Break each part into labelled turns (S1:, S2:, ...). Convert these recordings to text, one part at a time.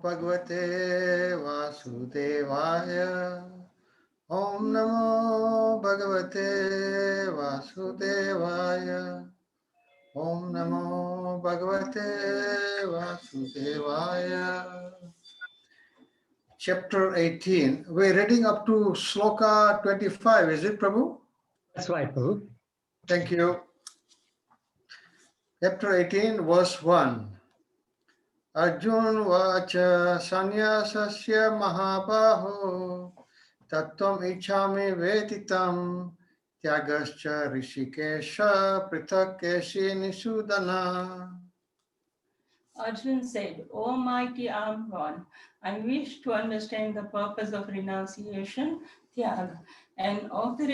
S1: Bhagavate Vasudevaya. Om Namo Bhagavate Vasudevaya. Om Namo Bhagavate Vasudevaya. Chapter 18. We're reading up to Sloka 25. Is it, Prabhu?
S2: That's right, Prabhu.
S1: Thank you. Chapter 18, verse 1. Arjun vacha sanyasasya mahabaho tattvam ichhami veditam tyagascha rishikesha prithakkeshi nisudana.
S3: Arjun said, O mighty armed one, I wish to understand the purpose of renunciation, tyag, and of the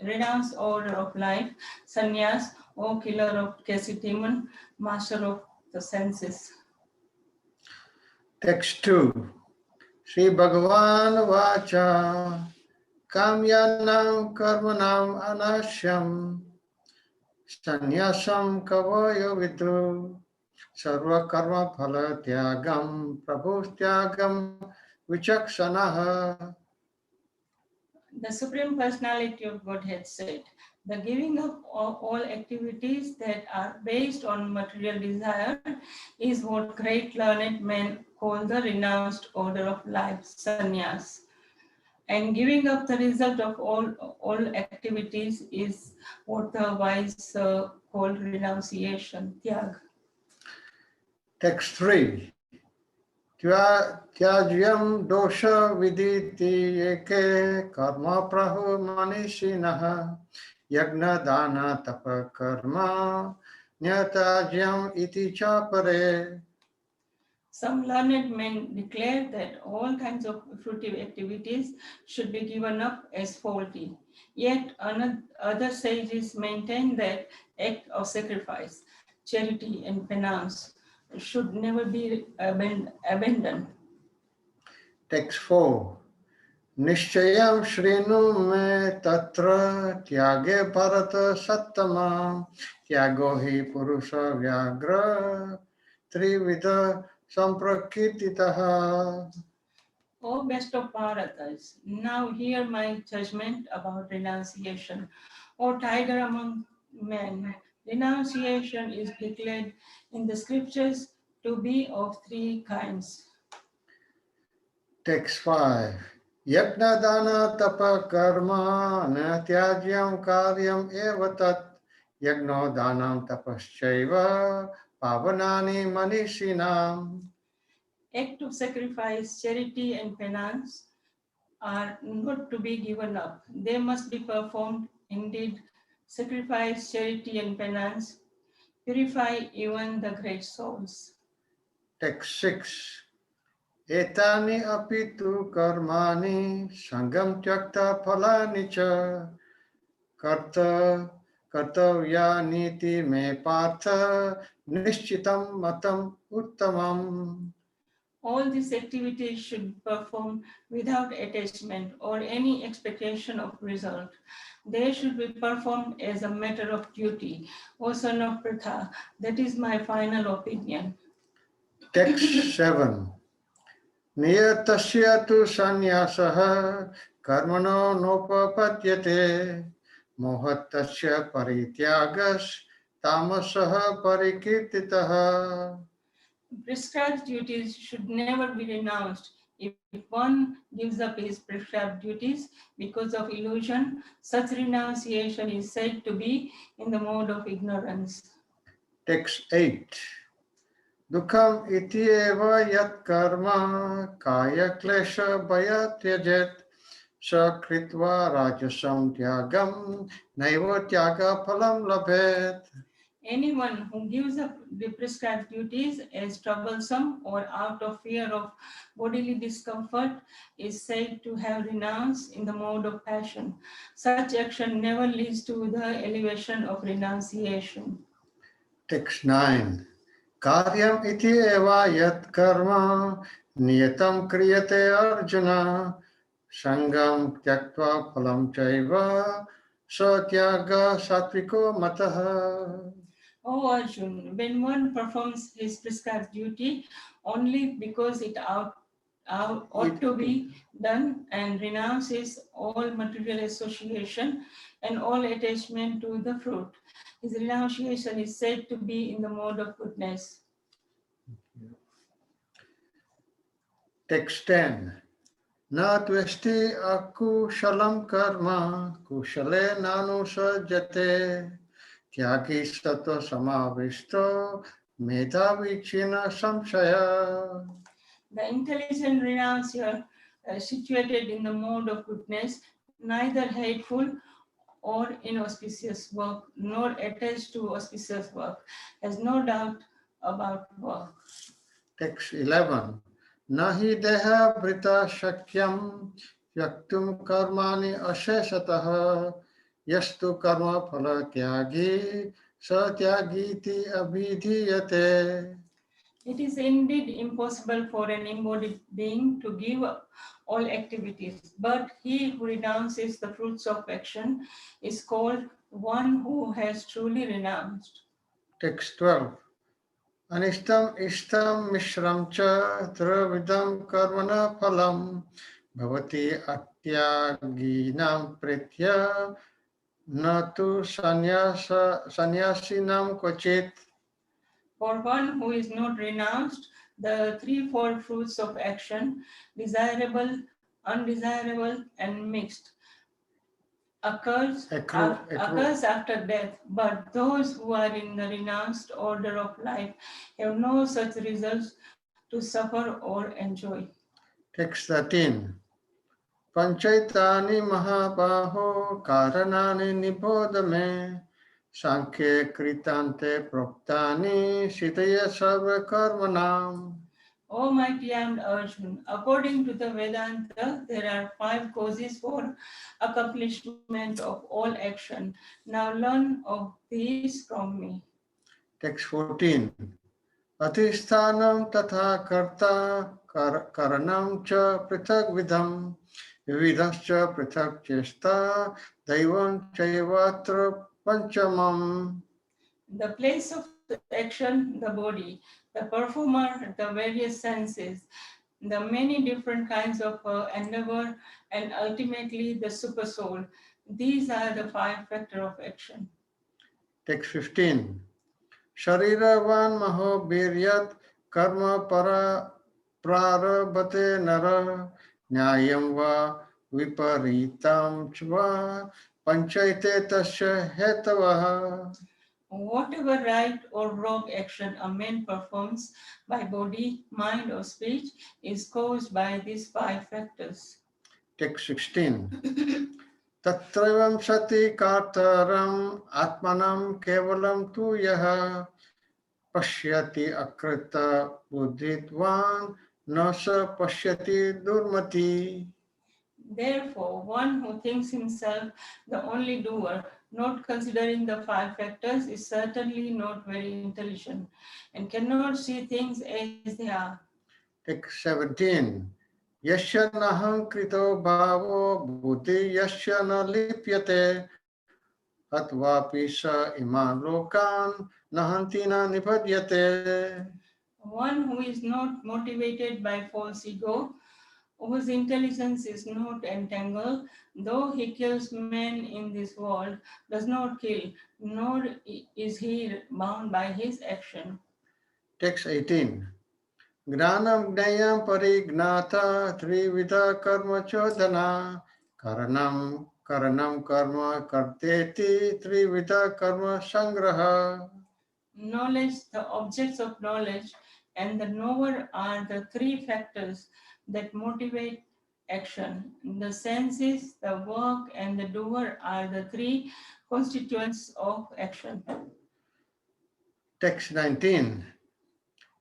S3: renounced order of life, sannyas, O killer of Kesitiman, master of the senses.
S1: Text 2. Sri Bhagavan vacha kamyanam karmanam anashyam sanyasam kavayo vidu sarva karma phala tyagam prabhu tyagam vichaksanaha.
S3: The Supreme Personality of Godhead said, the giving up of all activities that are based on material desire is what great learned men call the renounced order of life, sannyas. And giving up the result of all activities is what the wise call renunciation, tyag.
S1: Text 3. Tyajyam dosha viditi eke karma prahu manishinaha yagna dana tapa karma nyatajyam iti chapare.
S3: Some learned men declare that all kinds of fruitive activities should be given up as faulty. Yet other sages maintain that act of sacrifice, charity, and penance should never be abandoned.
S1: Text 4. Nishchayam shrinu me tatra tyage bharata sattama tyago hi purusha vyagra trivida samprakirtitaha.
S3: O best of Bharatas, now hear my judgment about renunciation. O tiger among men, renunciation is declared in the scriptures to be of three kinds.
S1: Text 5. Yajna dana tapa karma na tyajyam karyam evatat yajno danam tapaschaiva pavanani manishinam.
S3: Act of sacrifice, charity, and penance are not to be given up. They must be performed. Indeed, sacrifice, charity, and penance purify even the great souls.
S1: Text 6. Etani apitu karmani sangam tyakta phalani cha kartavya niti me partha nishchitam matam uttamam.
S3: All these activities should be performed without attachment or any expectation of result. They should be performed as a matter of duty. O son of Pritha, that is my final opinion.
S1: Text 7. Niyatasya tu sanyasaha karmano nopapadyate mohatasya parityagas tamasaha parikirtitaha.
S3: Prescribed duties should never be renounced. If one gives up his prescribed duties because of illusion, such renunciation is said to be in the mode of ignorance.
S1: Text 8. Dukham iti eva yat karma kaya klesha bhaya tyajet sakritva rajasam tyagam naiva tyaga phalam labhet.
S3: Anyone who gives up the prescribed duties as troublesome or out of fear of bodily discomfort is said to have renounced in the mode of passion. Such action never leads to the elevation of renunciation.
S1: Text 9. Karyam iti eva yat karma niyatam kriyate arjuna sangam tyaktva phalam chaiva satyaga satviko mataha.
S3: O Arjun, when one performs his prescribed duty only because it ought to be done and renounces all material association and all attachment to the fruit, his renunciation is said to be in the mode of goodness.
S1: Text 10. Na tvesti akushalam karma kushale nanusajate tyagi sato samavisto medhavichina samshaya.
S3: The intelligent renuncier, situated in the mode of goodness, neither hateful or inauspicious work, nor attached to auspicious work, has no doubt about work.
S1: Text 11. Nahi deha brita shakyam yaktum karmani asheshatah yastu karma phala tyagi satyagiti abhidhiyate.
S3: It is indeed impossible for an embodied being to give up all activities, but he who renounces the fruits of action is called one who has truly renounced.
S1: Text 12. Anistam istam mishram cha travidam karmana phalam bhavati atyaginam pritya natu sanyasinam kvachit.
S3: For one who is not renounced, the threefold fruits of action, desirable, undesirable, and mixed, occurs after death, but those who are in the renounced order of life have no such results to suffer or enjoy.
S1: Text 13. Panchaitani mahabaho karanani nibodame sankhya kritante proktani sitaya sarva karmanam.
S3: O mighty and Arjun, according to the Vedanta, there are 5 causes for accomplishment of all action. Now learn of these from me.
S1: Text 14. Adhisthanam tatha karta karanam cha prithak vidham vividhascha prithak chesta daivam chaivatra panchamam.
S3: The place of action, the body, the performer, the various senses, the many different kinds of endeavor, and ultimately the super soul. These are the 5 factors of action.
S1: Text 15. Shariravan maho biryat karma para prarabhate nara nyayam va viparitam chva panchaite tasya hetavaha.
S3: Whatever right or wrong action a man performs by body, mind, or speech is caused by these 5 factors.
S1: Text 16. Tatravam sati kartaram atmanam kevalam tu yaha pashyati akrita buddhitvan nasa pashyati durmati.
S3: Therefore, one who thinks himself the only doer, not considering the 5 factors, is certainly not very intelligent and cannot see things as they are.
S1: Text 17. Yasya naham krito bhavo buddhi yasya na lipyate atvapi sa iman lokan nahanti na nipadyate.
S3: One who is not motivated by false ego, whose intelligence is not entangled, though he kills men in this world, does not kill, nor is he bound by his action.
S1: Text 18. Gnanam gnayam parignata trivida karma chodhana karanam karma karteti trivida karma sangraha.
S3: Knowledge, the objects of knowledge, and the knower are the 3 factors that motivate action. The senses, the work, and the doer are the 3 constituents of action.
S1: Text 19.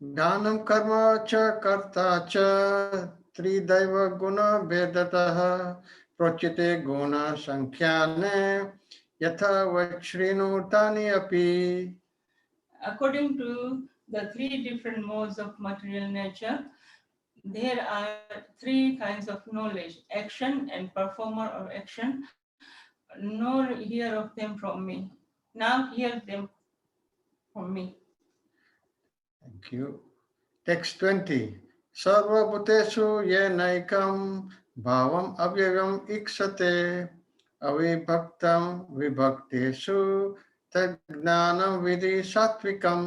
S1: Gnanam karma cha karta cha tridaiva guna vedataha prochite guna sankhyane yatha vachrinu tani api.
S3: According to the 3 different modes of material nature, there are 3 kinds of knowledge: action and performer of action. Nor hear of them from me. Now hear them from me.
S1: Thank you. Text 20. Sarva bhuteshu yenaikam bhavam avyayam ikshate avibhaktam vibhakteshu tajnanam vidhi sattvikam.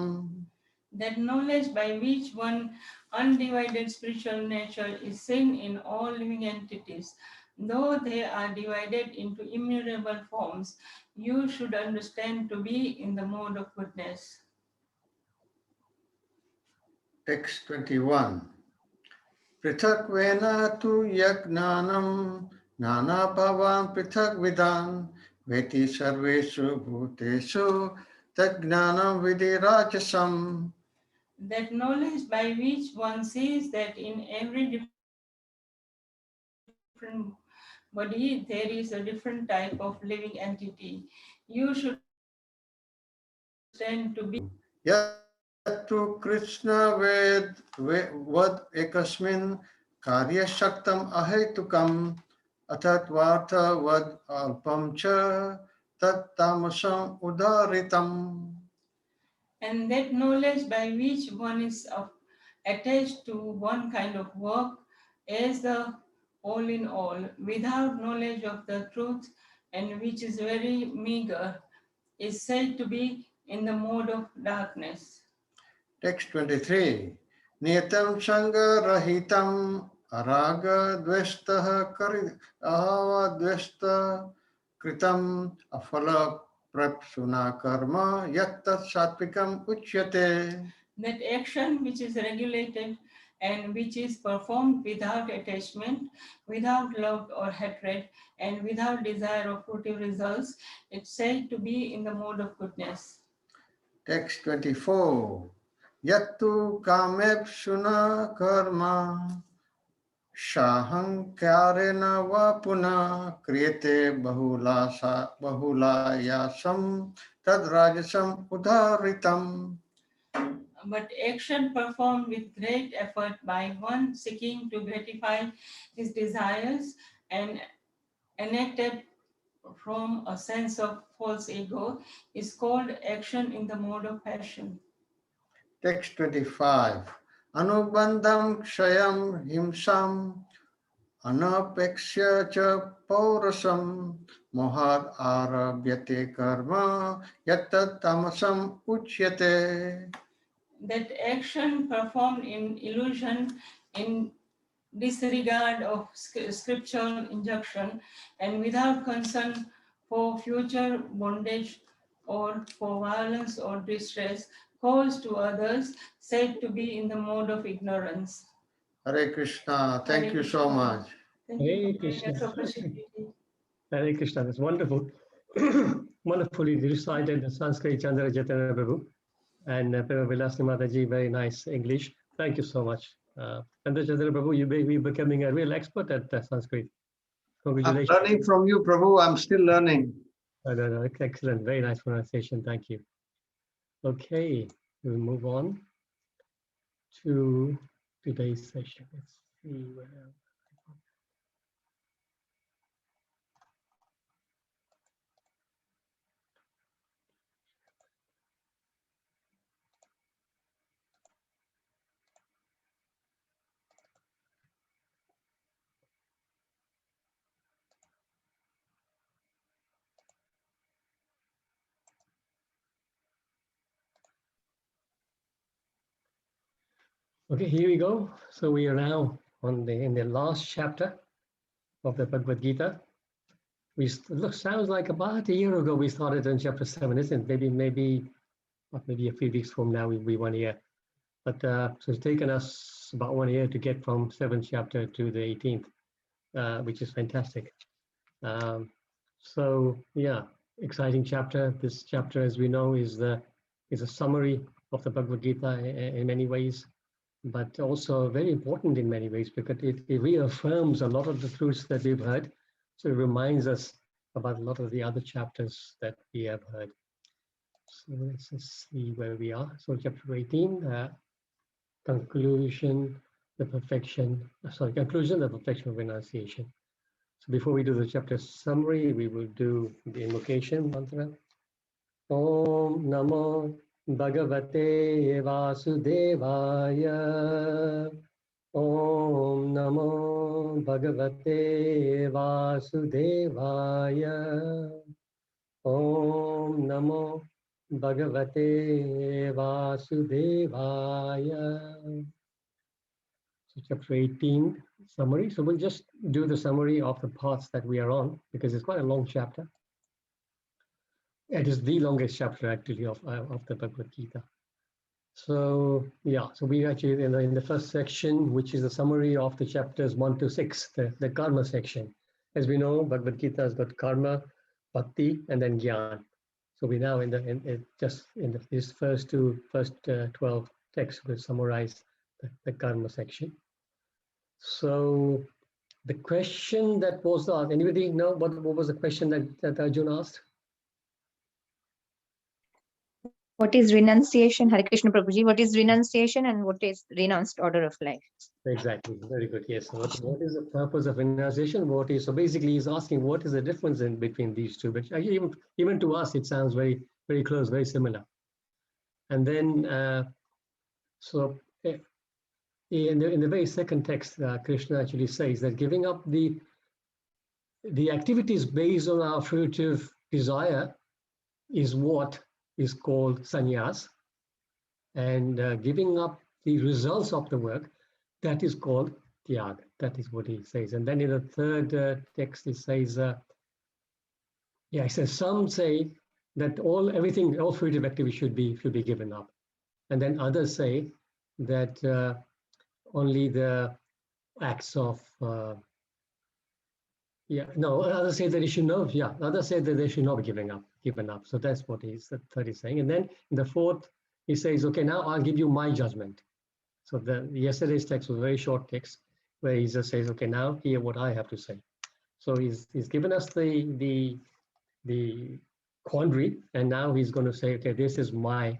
S3: That knowledge by which one undivided spiritual nature is seen in all living entities, though they are divided into innumerable forms, you should understand to be in the mode of goodness.
S1: Text 21. Prithakvena tu yagnanam nana bhavan prithakvidan veti sarveshu bhuteshu tajnanam vidhi rajasam.
S3: That knowledge by which one sees that in every different body there is a different type of living entity, you should understand to be
S1: Yattu Krishna vad ekasmin karya shaktam ahetukam atatvartha vad alpam cha tat tamasam udaritam.
S3: and that knowledge by which one is attached to one kind of work as the all in all, without knowledge of the truth, and which is very meager, is said to be in the mode of darkness.
S1: Text 23. Niyatam sanga rahitam araga dvestah kari ahava dvesta kritam afala prapsuna karma yattat satvikam uchyate.
S3: That action which is regulated and which is performed without attachment, without love or hatred, and without desire of fruitive results, it's said to be in the mode of goodness.
S1: Text 24. Yattu kamepsuna karma shahankarena vapuna kriyate bahulayasam tadrajasam udharitam.
S3: But action performed with great effort by one seeking to gratify his desires and enacted from a sense of false ego is called action in the mode of passion.
S1: Text 25. Anubandham kshayam himsam anapekshya cha paurasam mohad arabhyate karma yattat tamasam uchyate.
S3: That action performed in illusion, in disregard of scriptural injunction, and without concern for future bondage or for violence or distress caused to others, said to be in the mode of ignorance.
S1: Hare Krishna. Thank
S3: Hare
S1: you so
S3: Krishna.
S1: much.
S3: Thank
S2: Hare
S3: you for
S2: Krishna.
S3: giving us opportunity.
S2: Hare Krishna, that's wonderful. Wonderfully recited the Sanskrit Chandra Chaitanya Prabhu and Prabhu Vilasni Mataji, very nice English. Thank you so much. Chandra Chaitanya Prabhu, you may be becoming a real expert at Sanskrit.
S1: I'm
S2: Congratulations.
S1: learning from you, Prabhu. I'm still learning.
S2: Excellent, very nice pronunciation. Thank you. Okay, we'll move on to today's session. Let's see where. Okay, here we go. So we are now in the last chapter of the Bhagavad Gita. Sounds like about a year ago we started on chapter 7, isn't it? Maybe a few weeks from now will be 1 year. But so it's taken us about 1 year to get from 7th chapter to the 18th, which is fantastic. So yeah, exciting chapter. This chapter, as we know, is a summary of the Bhagavad Gita in many ways, but also very important in many ways because it reaffirms a lot of the truths that we've heard. So it reminds us about a lot of the other chapters that we have heard. So let's just see where we are. So chapter 18, conclusion, the perfection of renunciation. So before we do the chapter summary, we will do the invocation mantra. Om Namo Bhagavate Vasudevaya. Om Namo Bhagavate Vasudevaya. Om Namo Bhagavate Vasudevaya. So chapter 18 summary. So we'll just do the summary of the parts that we are on because it's quite a long chapter. It is the longest chapter actually of the Bhagavad Gita. So yeah, so we actually in the first section, which is the summary of the chapters 1 to 6, the karma section. As we know, Bhagavad Gita has got karma, bhakti, and then jnana. So we now these first 12 texts will summarize the karma section. So the question that was asked, anybody know what was the question that Arjuna asked?
S4: What is renunciation? Hare Krishna Prabhuji, what is renunciation and what is renounced order of life?
S2: Exactly, very good. Yes. What is the purpose of renunciation? So basically he's asking what is the difference in between these two, but even to us it sounds very, very close, very similar. And then in the very second text, Krishna actually says that giving up the activities based on our fruitive desire is what is called sannyas, and giving up the results of the work, that is called tyag. That is what he says. And then in the third text, he says, he says some say that all fruitive activity should be given up, and then others say that only the acts of others say that others say that they should not be given up. So that's what the third is saying. And then in the fourth, he says, okay, now I'll give you my judgment. So yesterday's text was a very short text where he just says, okay, now hear what I have to say. So he's given us the quandary, and now he's going to say, okay, this is my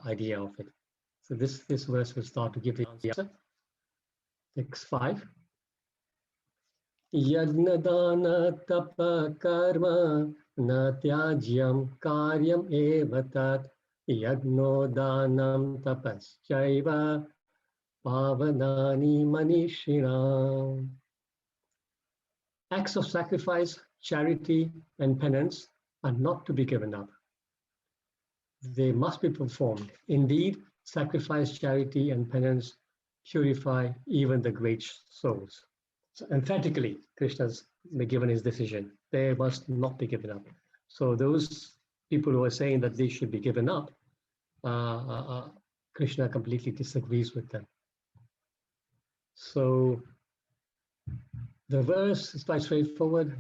S2: idea of it. So this verse will start to give the answer. Text 5. Yagnadana tapa karma na tyajyam karyam evatat yagno danam tapaschaiva pavanani manishina. Acts of sacrifice, charity, and penance are not to be given up. They must be performed. Indeed, sacrifice, charity, and penance purify even the great souls. So emphatically, Krishna's given his decision. They must not be given up. So those people who are saying that they should be given up, Krishna completely disagrees with them. So the verse is quite straightforward.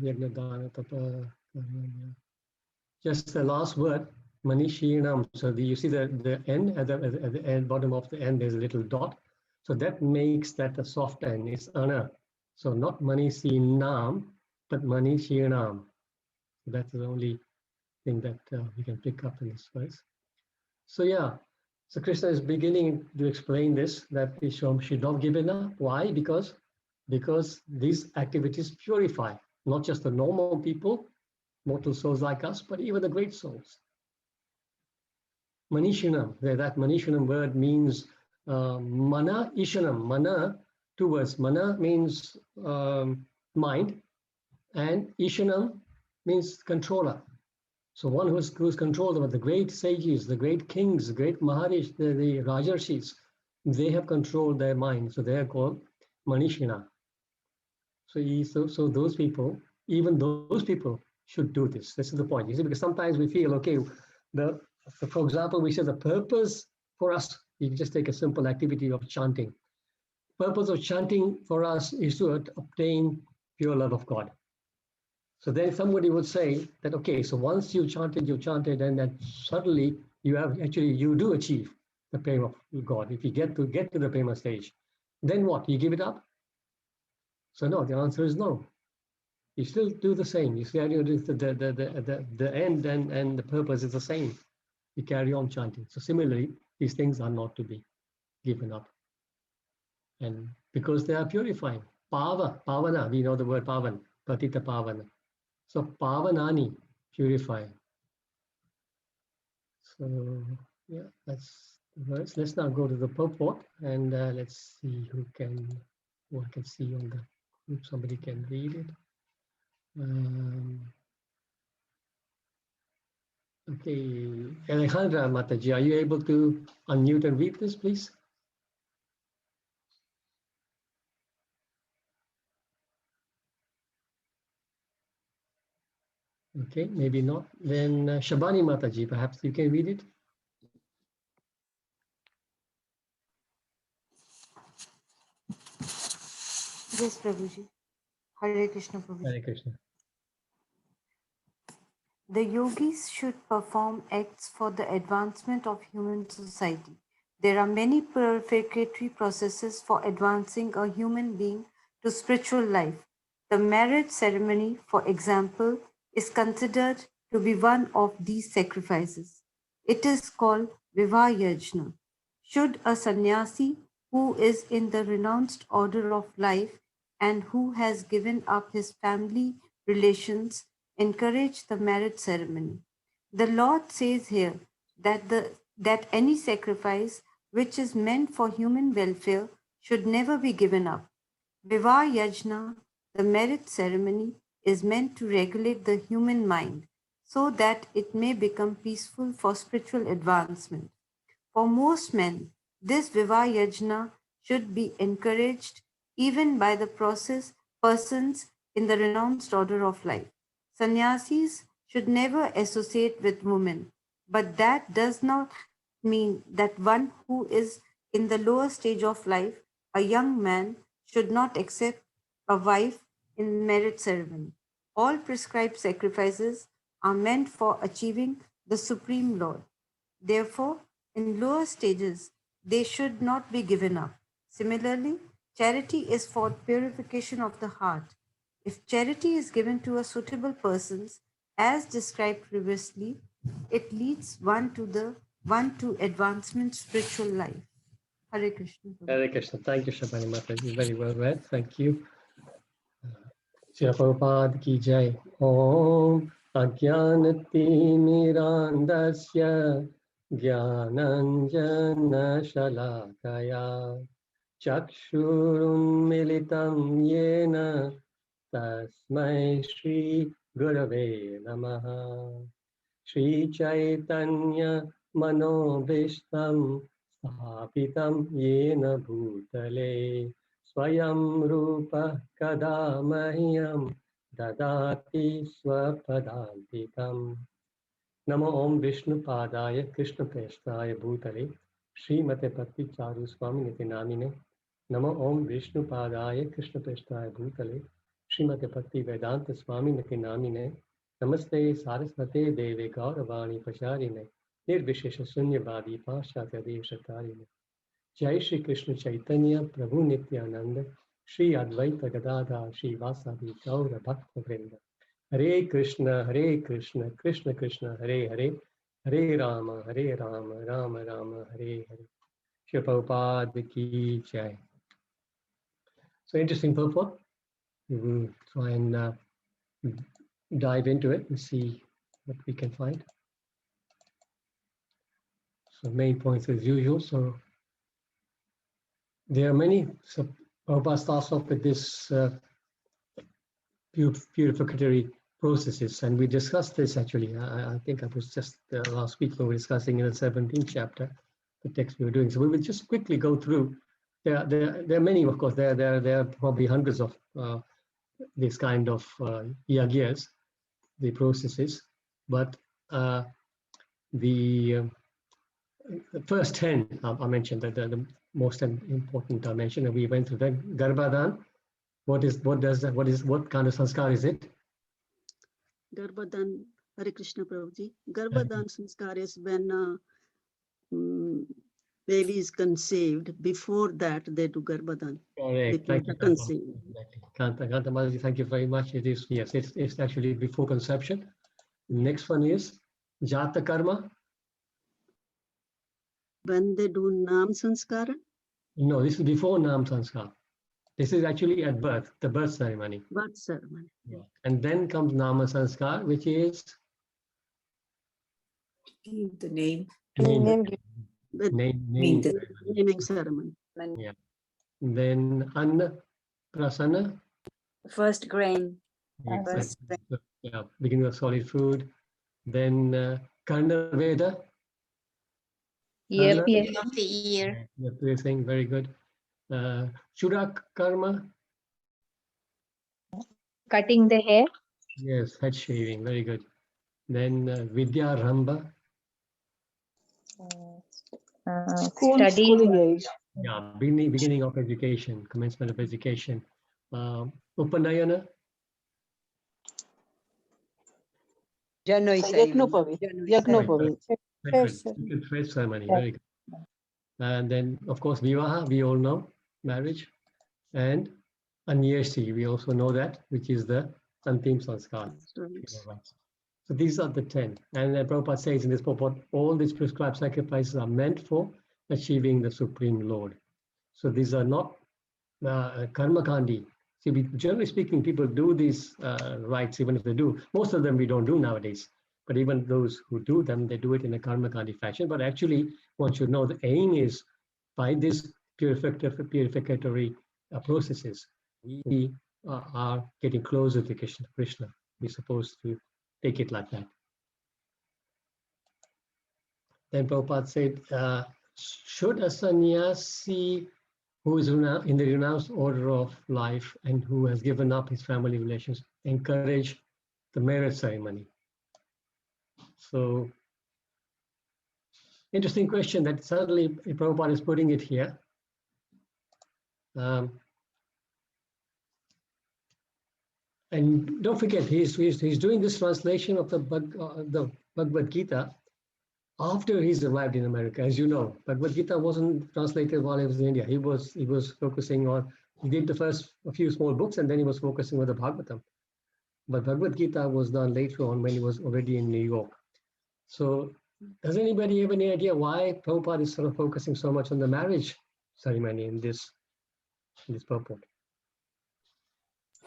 S2: Just the last word, manishinam. So you see the end at the end, bottom of the end, there's a little dot. So that makes that a soft end. It's ana. So not manishinam, but manishinam. That's the only thing that we can pick up in this verse. So so Krishna is beginning to explain this, that we should not give it up. Why? Because these activities purify not just the normal people, mortal souls like us, but even the great souls. Manishinam, that manishinam word means mana ishanam. Mana, two words. Mana means mind, and ishanam means controller. So one who's controlled over the great sages, the great kings, the great maharish, the rajarshis, they have controlled their mind. So they are called manishina. So those people, even those people should do this. This is the point. You see, because sometimes we feel, okay, for example, we say the purpose for us, you can just take a simple activity of chanting. Purpose of chanting for us is to obtain pure love of God. So then somebody would say that, okay, so once you chanted, and then suddenly you do achieve the prema of God. If you get to the prema stage, then what? You give it up? So no, the answer is no. You still do the same. You see, the end and the purpose is the same. You carry on chanting. So similarly, these things are not to be given up. And because they are purifying. Pavana, we know the word pavan, patita pavana. So pavanani, purify. So yeah, that's the verse. Let's now go to the purport and let's see who can see on the group. Somebody can read it. Okay, Alejandra Mataji, are you able to unmute and read this, please? Okay, maybe not. Then Shabani Mataji, perhaps you can read it.
S5: Yes, Prabhuji. Hare Krishna, Prabhuji.
S2: Hare Krishna.
S5: The yogis should perform acts for the advancement of human society. There are many purificatory processes for advancing a human being to spiritual life. The marriage ceremony, for example, is considered to be one of these sacrifices. It is called Vivah Yajna. Should a sannyasi who is in the renounced order of life and who has given up his family relations encourage the marriage ceremony? The Lord says here that any sacrifice which is meant for human welfare should never be given up. Vivah Yajna, the marriage ceremony, is meant to regulate the human mind so that it may become peaceful for spiritual advancement. For most men, this Vivah Yajna should be encouraged even by the persons in the renounced order of life. Sannyasis should never associate with women, but that does not mean that one who is in the lower stage of life, a young man, should not accept a wife in marriage ceremony. All prescribed sacrifices are meant for achieving the Supreme Lord. Therefore, in lower stages, they should not be given up. Similarly, charity is for purification of the heart. If charity is given to a suitable person, as described previously, it leads one to advancement spiritual life. Hare Krishna.
S2: Hare Krishna. Thank you, Shabani Mataji. Very well read. Thank you. Srila Prabhupada ki jai. Om Ajnanatimirandasya Jnananjana Shalakaya Chakshurunmilitam Yena Tasmai Shri Gurave Namaha. Shri Chaitanya Manobishtam Sthapitam Yena Bhutale Swayam Rupa Kada Mahyam Dadati Swapadantikam. Namo Om Vishnu Padaya Krishna Prestaya Bhutale Srimate Patti Charu Swami Niti Namine. Namo Om Vishnu Padaya Krishna Prestaya Bhutale Srimate Patti Vedanta Swami Niti Namine. Namaste Saraswate Deve Gauravani Pacharine Nirvishesha Sunyavadi Paschatya Devashatarine. Jai Shri Krishna Chaitanya Prabhu Nityananda Shri Advaita Gadadhar Shri Vasadi Gaura Bhakta Vrinda. Hare Krishna, Krishna Krishna, Hare Hare, Hare Rama, Rama Rama, Hare Hare. Shri Prabhupada ki jai. So interesting purport. We will try and dive into it and see what we can find. So main points as usual. So there are many. So Prabhupada starts off with this purificatory processes, and we discussed this actually. I think I was just last week when we were discussing in the 17th chapter, the text we were doing. So we will just quickly go through. There are many, of course. There are probably hundreds of this kind of yagyas, the processes, but the first 10 I mentioned, that the most important I mentioned, and we went through that. Garbhadan. What kind of sanskar is it?
S6: Garbhadan, Hare Krishna Prabhuji. Garbhadan sanskar is when baby is conceived. Before that, they do Garbhadan.
S2: Correct. Thank you. Kanta Mataji, thank you very much. It is, yes, it's actually before conception. Next one is Jata Karma.
S6: When they do Nam Sanskara?
S2: No, this is before Nam Sanskar. This is actually at birth, the birth ceremony.
S6: Birth ceremony.
S2: Yeah. And then comes Nama Sanskar, which is
S7: Give the name.
S2: Name,
S6: The
S2: name.
S7: the-
S6: naming ceremony.
S2: Yeah. Then Anna Prasana.
S8: First grain.
S2: Exactly. So, yeah, beginning of solid food. Then Karna Veda.
S4: Yep,
S2: Karna,
S4: yes.
S8: Of the year.
S2: yeah, we're saying very good. Churak Karma.
S4: Cutting the hair.
S2: Yes, head shaving, very good. Then Vidya Ramba.
S4: Studying.
S9: age.
S2: Yeah, beginning of education, commencement of education. Upanayana.
S9: Yagnopavi. Yagnopavi.
S2: Very good. Sacred thread ceremony, very good. And then, of course, Vivaha, we all know, marriage. And Anyesi, we also know that, which is the Antim Sanskar. So these are the 10. And Prabhupada says in this purport, all these prescribed sacrifices are meant for achieving the Supreme Lord. So these are not karma kandi. See, generally speaking, people do these rites, even if they do. Most of them we don't do nowadays. But even those who do them, they do it in a karma kandi fashion. But actually, one should know the aim is by this purificatory processes, we are getting closer to Krishna. We're supposed to take it like that. Then Prabhupada said, should a sannyasi who is in the renounced order of life and who has given up his family relations encourage the marriage ceremony? So, interesting question that certainly Prabhupada is putting it here. And don't forget, he's doing this translation of the Bhagavad Gita after he's arrived in America. As you know, Bhagavad Gita wasn't translated while he was in India. He was focusing on, he did a few small books, and then he was focusing on the Bhagavatam. But Bhagavad Gita was done later on when he was already in New York. So does anybody have any idea why Prabhupada is sort of focusing so much on the marriage ceremony in this purport?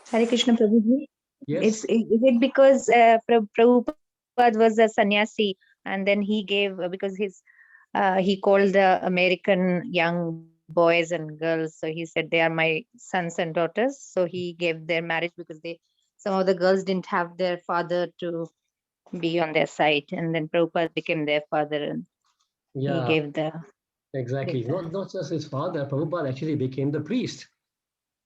S4: Hare Krishna Prabhuji.
S2: Yes.
S4: Is it because Prabhupada was a sannyasi and then he gave, because he called the American young boys and girls, so he said they are my sons and daughters, so he gave their marriage because some of the girls didn't have their father to be on their side, and then Prabhupada became their father and he gave the...
S2: Exactly. Not just his father, Prabhupada actually became the priest.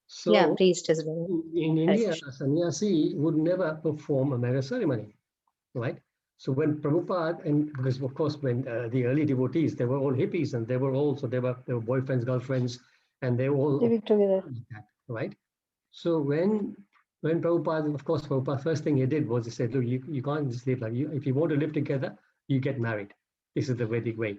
S2: So
S4: yeah, priest as well.
S2: In India, a sannyasi would never perform a marriage ceremony, right? So when Prabhupada, and because of course when the early devotees, they were all hippies and they were boyfriends, girlfriends, and they were all
S9: Living together.
S2: right? So when Prabhupada, of course, Prabhupada, first thing he did was he said, look, you can't just live like you. If you want to live together, you get married. This is the Vedic way.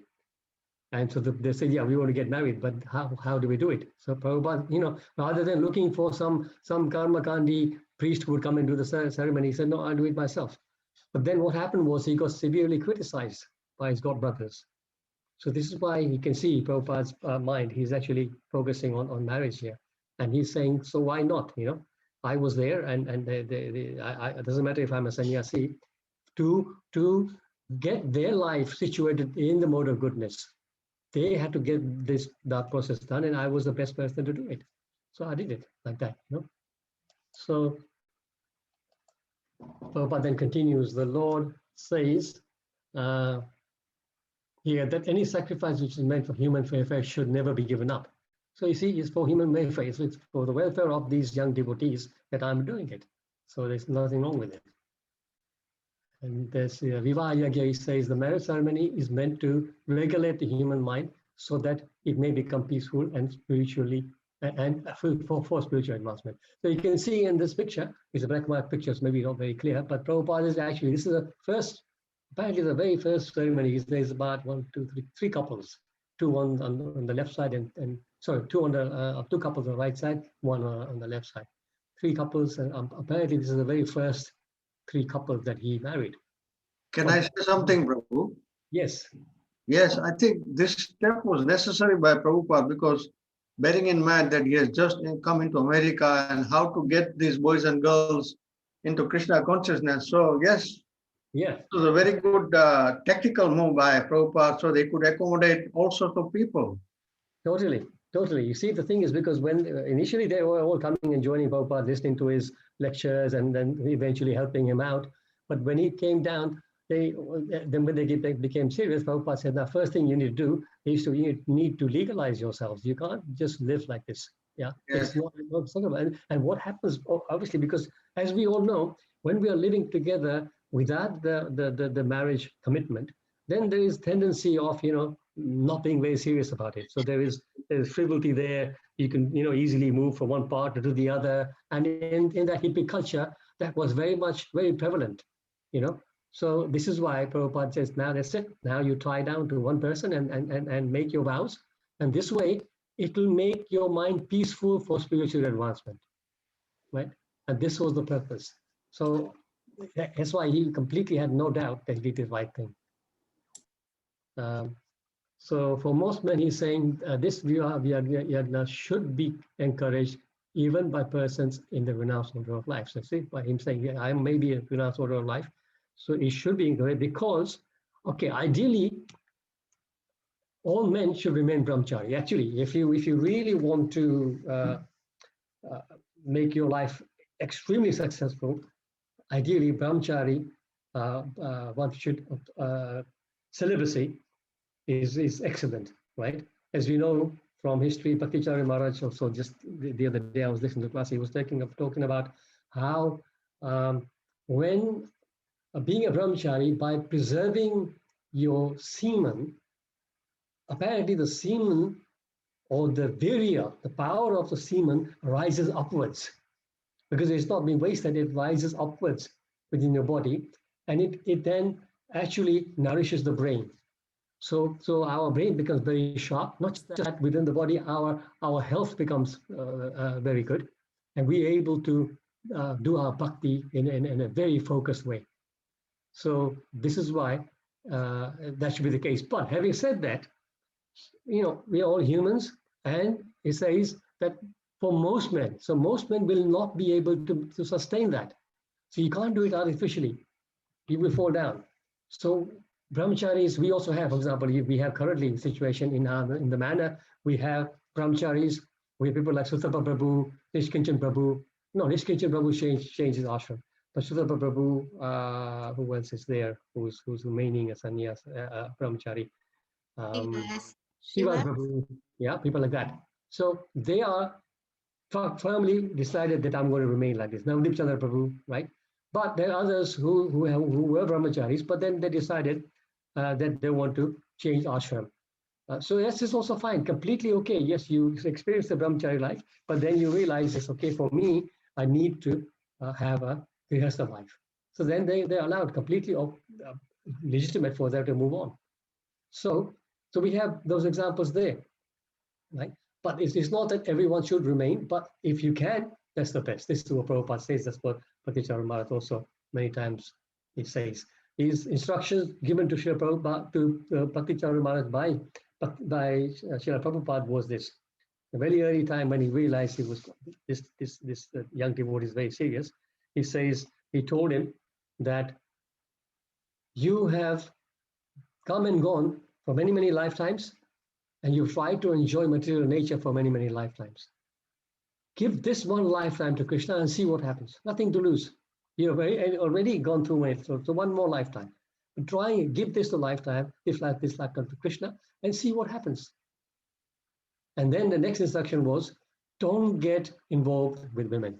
S2: And so they said, yeah, we want to get married, but how do we do it? So Prabhupada, rather than looking for some karma kandi priest who would come and do the ceremony, he said, no, I'll do it myself. But then what happened was he got severely criticized by his godbrothers. So this is why you can see Prabhupada's mind. He's actually focusing on marriage here. And he's saying, so why not? I was there, and it doesn't matter if I'm a sannyasi, to get their life situated in the mode of goodness. They had to get that process done, and I was the best person to do it. So I did it like that. So Prabhupada then continues, the Lord says here that any sacrifice which is meant for human welfare should never be given up. So you see, it's for human welfare. It's for the welfare of these young devotees that I'm doing it. So there's nothing wrong with it. And there's Vivaha Yagya, he says the marriage ceremony is meant to regulate the human mind so that it may become peaceful and spiritually and for spiritual advancement. So you can see in this picture, it's a black and white picture, it's maybe not very clear, but Prabhupada is actually, this is apparently the very first ceremony. There's about 3 couples, 2 on the left side and sorry, 2 couples on the right side, 1 on the left side. 3 couples, and apparently this is the very first 3 couples that he married.
S1: Can I say something, Prabhu?
S2: Yes.
S1: Yes, I think this step was necessary by Prabhupada because bearing in mind that he has just come into America and how to get these boys and girls into Krishna consciousness. So yes,
S2: Yeah,
S1: It was a very good tactical move by Prabhupada, so they could accommodate all sorts of people.
S2: totally, totally. You see, the thing is because when initially they were all coming and joining Prabhupada, listening to his lectures, and then eventually helping him out. But when he came down, then when they became serious, Prabhupada said, "Now, first thing you need to do is you need to legalize yourselves. You can't just live like this. Yeah,
S1: Yes.
S2: it's not and what happens obviously because as we all know, when we are living together without the marriage commitment, then there is tendency of not being very serious about it. So there's frivolity there. You can easily move from one partner to the other, and in that hippie culture, that was very prevalent. So this is why Prabhupada says, now that's it. Now you tie down to one person and make your vows, and this way it will make your mind peaceful for spiritual advancement, right? And this was the purpose. So that's why he completely had no doubt that he did the right thing. So for most men, he's saying this Yagna should be encouraged even by persons in the renounced order of life. So see, by him saying, yeah, I may be a renounced order of life, so it should be encouraged because, okay, ideally, all men should remain brahmachari. Actually, if you really want to make your life extremely successful, ideally brahmachari, one should celibacy is excellent, right? As we know from history, Bhakti-Charya Maharaj also just the other day I was listening to class, he was talking about how when being a brahmachari, by preserving your semen, apparently the semen or the virya, the power of the semen rises upwards because it's not being wasted, it rises upwards within your body, and it then actually nourishes the brain. So our brain becomes very sharp. Not just that, within the body, our health becomes very good, and we're able to do our bhakti in a very focused way. So this is why that should be the case. But having said that, we are all humans, and it says that for most men, so most men will not be able to sustain that. So you can't do it artificially. You will fall down. So brahmacharis, we also have, for example, we have currently a situation in the manner we have brahmacharis, we have people like Sutapa Prabhu, Nishkinchan Prabhu. No, Nishkinchan Prabhu changed his ashram. But Sutapa Prabhu, who else is there, who's remaining a sannyas, brahmachari? Shiva Prabhu, yeah, people like that. So they are firmly decided that I'm going to remain like this. Now, Chandra Prabhu, right? But there are others who were brahmacharis, but then they decided that they want to change ashram. So yes, it's also fine, completely okay. Yes, you experience the brahmachari life, but then you realize it's okay for me. I need to have a grihastha life. So then they're allowed, completely legitimate for them to move on. So we have those examples there, right? But it's not that everyone should remain, but if you can, that's the best. This is what Prabhupada says. That's what Bhakti-Charya Maharaj also many times he says. His instructions given to Srila Prabhupada, to Bhakti-Charya Maharaj by Srila Prabhupada was this. A very early time when he realized he was this young devotee is very serious, he told him that you have come and gone for many, many lifetimes, and you've tried to enjoy material nature for many, many lifetimes. Give this one lifetime to Krishna and see what happens. Nothing to lose. You've already gone through it, so one more lifetime. But try and give this lifetime to Krishna and see what happens. And then the next instruction was, don't get involved with women.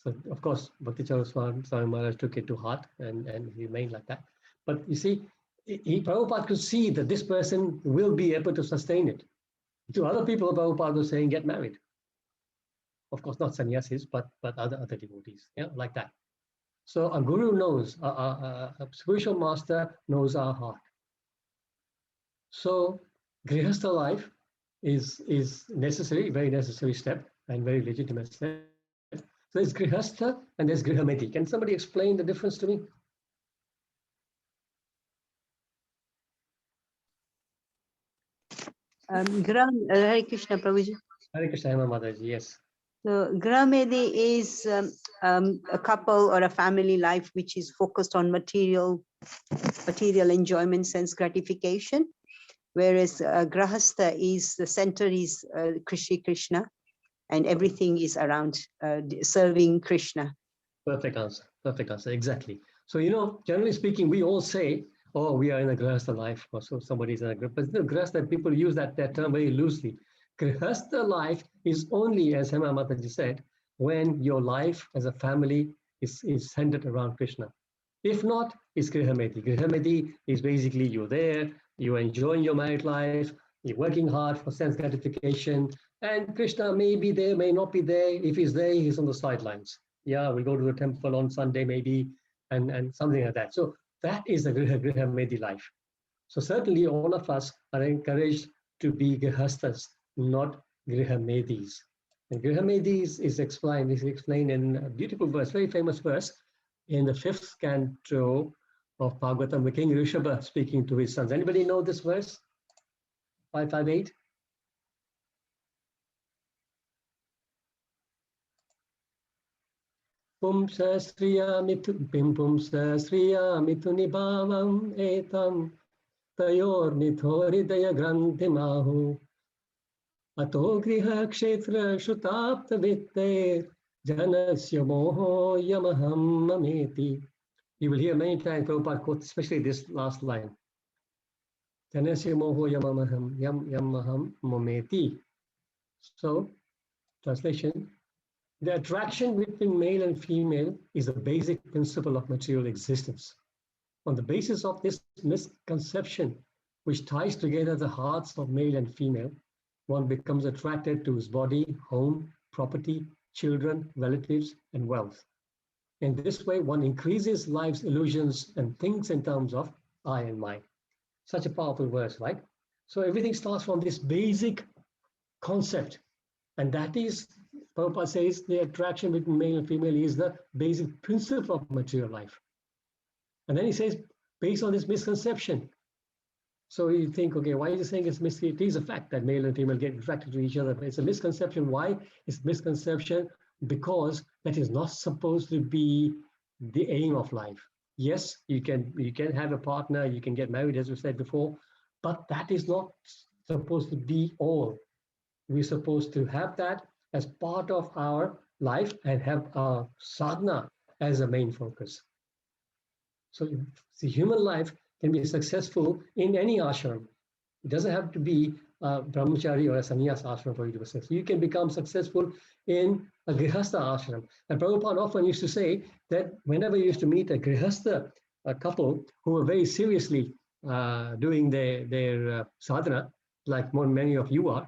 S2: So of course, Bhakti-Charya Maharaj took it to heart and he remained like that. But you see, Prabhupada could see that this person will be able to sustain it. To other people, Prabhupada was saying, get married. Of course, not sannyasis, but other devotees, yeah, like that. So a guru knows, a spiritual master knows our heart. So grihastha life is necessary, very necessary step and very legitimate step. So there's grihastha and there's grihameti. Can somebody explain the difference to me?
S9: Hare Krishna, Prabhuji.
S2: Hare Krishna, Mataji, yes.
S6: So Gramedi is a couple or a family life which is focused on material enjoyment, sense gratification, whereas Grahastha is the center is Krishna, and everything is around serving Krishna.
S2: Perfect answer, exactly. So, you know, generally speaking, we all say, oh, we are in a Grihastha life, or so somebody's in a Grihastha. But the Grihastha, people use that term very loosely. Grihastha life is only, as Hema Mataji said, when your life as a family is centered around Krishna. If not, it's Grihamedi. Grihamedi is basically you're there, you're enjoying your married life, you're working hard for sense gratification, and Krishna may be there, may not be there. If he's there, he's on the sidelines. Yeah, we go to the temple on Sunday maybe, and something like that. So that is the Grihamedi life. So certainly all of us are encouraged to be Grihasthas, not Grihamedis. And Grihamedis is explained in a beautiful verse, very famous verse, in the 5th canto of Bhagavatam, the King Rishabha speaking to his sons. Anybody know this verse? 558? Pumsa Sriya Mitu Nibhavam Etam Tayor Mithoridaya Granthi Mahu Ato Griha Kshetra Shutapta Vitte Janasya Moho Yamaham Mameti. You will hear many times Prabhupada quote, especially this last line. Janasya Moho Yamaham Mameti. So, translation, the attraction between male and female is a basic principle of material existence. On the basis of this misconception, which ties together the hearts of male and female, one becomes attracted to his body, home, property, children, relatives, and wealth. In this way, one increases life's illusions and thinks in terms of I and mine. Such a powerful verse, right? So everything starts from this basic concept. And that is, Prabhupada says, the attraction between male and female is the basic principle of material life. And then he says, based on this misconception. So you think, okay, why is he saying it's misconception? It is a fact that male and female get attracted to each other. But it's a misconception. Why? It's misconception because that is not supposed to be the aim of life. Yes, you can have a partner, you can get married, as we said before, but that is not supposed to be all. We're supposed to have that as part of our life and have our sadhana as a main focus. So the human life can be successful in any ashram. It doesn't have to be a brahmachari or a sannyas ashram for you to be successful. You can become successful in a grihastha ashram. And Prabhupada often used to say that whenever you used to meet a grihastha couple who were very seriously doing their sadhana, like many of you are,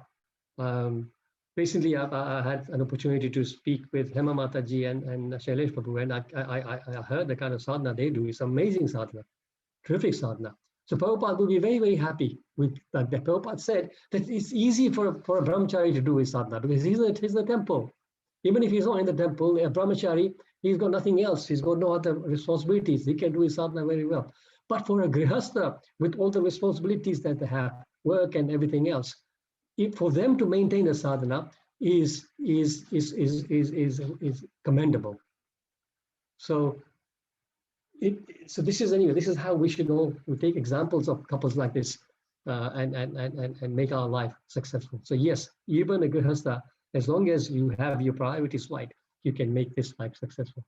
S2: recently I had an opportunity to speak with Hema Mataji and Shailesh Prabhu, and I heard the kind of sadhana they do. It's amazing sadhana, terrific sadhana. So Prabhupada will be very, very happy with that. Prabhupada said that it's easy for a brahmachari to do his sadhana because he's in the temple. Even if he's not in the temple, a brahmachari, he's got nothing else. He's got no other responsibilities. He can do his sadhana very well. But for a grihastha, with all the responsibilities that they have, work and everything else, for them to maintain a sadhana is commendable. So this is how we should all take examples of couples like this and make our life successful. So yes, even a grihastha, as long as you have your priorities right, you can make this life successful.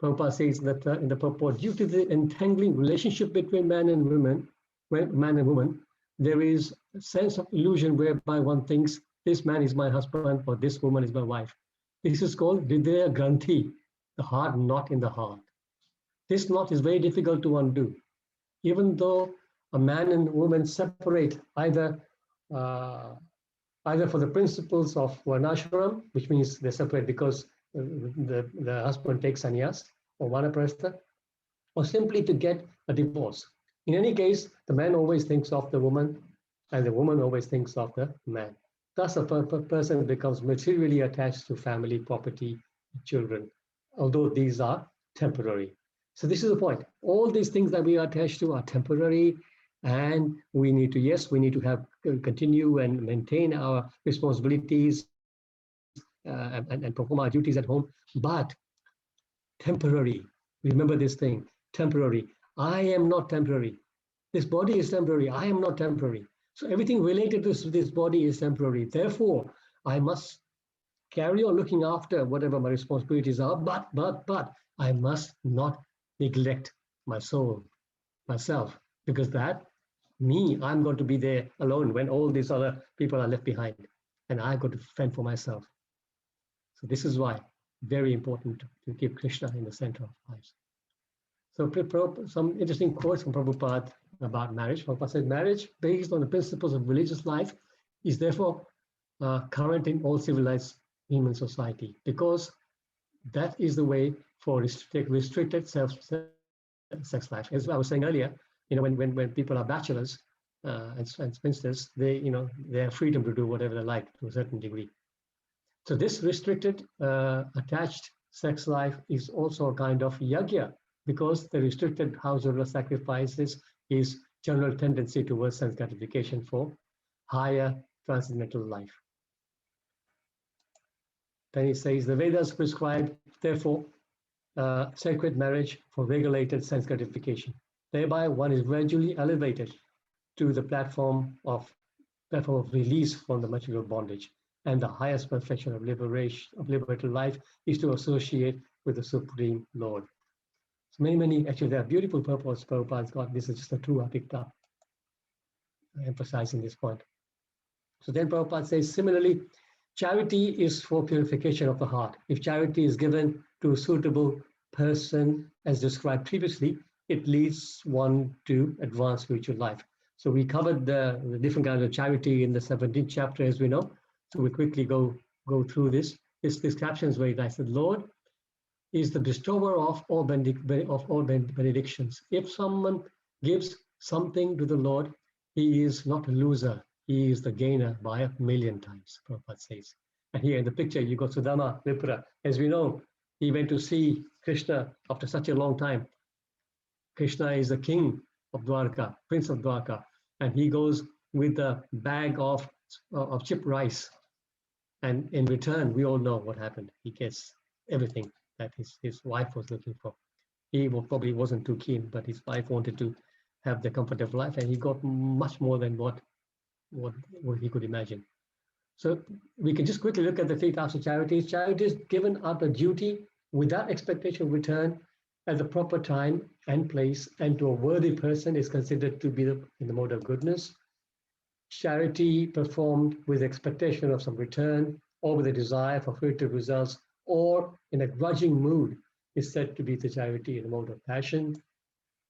S2: Prabhupada says that in the purport, due to the entangling relationship between man and woman, there is a sense of illusion whereby one thinks this man is my husband or this woman is my wife. This is called Hridaya Granthi, the hard knot in the heart. This knot is very difficult to undo. Even though a man and woman separate either for the principles of varnashram, which means they separate because the husband takes sannyas or vanaprastha, or simply to get a divorce. In any case, the man always thinks of the woman and the woman always thinks of the man. Thus, a person becomes materially attached to family, property, children, although these are temporary. So this is the point. All these things that we are attached to are temporary, and we need to continue and maintain our responsibilities and perform our duties at home, but temporary. Remember this thing, temporary. I am not temporary. This body is temporary. I am not temporary. So everything related to this body is temporary. Therefore, I must carry on looking after whatever my responsibilities are, but I must not neglect my soul, myself, because I'm going to be there alone when all these other people are left behind, and I've got to fend for myself. So this is why very important to keep Krishna in the center of lives. So some interesting quotes from Prabhupada about marriage. Prabhupada said, marriage based on the principles of religious life is therefore current in all civilized human society, because that is the way for restricted sex life. As I was saying earlier, when people are bachelors and spinsters, they have freedom to do whatever they like to a certain degree. So this restricted attached sex life is also a kind of yajna, because the restricted household sacrifices is general tendency towards sense gratification for higher transcendental life. Then he says the Vedas prescribe, therefore, sacred marriage for regulated sense gratification. Thereby, one is gradually elevated to the platform of release from the material bondage. And the highest perfection of liberation, of liberated life, is to associate with the Supreme Lord. So many, actually, there are beautiful purposes Prabhupada's got. This is just a two I picked up, emphasizing this point. So then Prabhupada says, similarly, charity is for purification of the heart. If charity is given to a suitable person, as described previously, it leads one to advance spiritual life. So we covered the different kinds of charity in the 17th chapter, as we know. So we quickly go through this. This caption is very nice. The Lord is the bestower of all benedictions. If someone gives something to the Lord, he is not a loser. He is the gainer by 1,000,000 times, Prabhupada says. And here in the picture, you got Sudama Vipra. As we know, he went to see Krishna after such a long time. Krishna is the king of Dwarka, prince of Dwarka, and he goes with a bag of chipped rice. And in return, we all know what happened. He gets everything that his wife was looking for. He probably wasn't too keen, but his wife wanted to have the comfort of life, and he got much more than what he could imagine. So we can just quickly look at the 3 types of charities. Charities given out of duty without expectation of return at the proper time and place and to a worthy person is considered to be in the mode of goodness. Charity performed with expectation of some return or with a desire for fruitive results or in a grudging mood is said to be the charity in the mode of passion.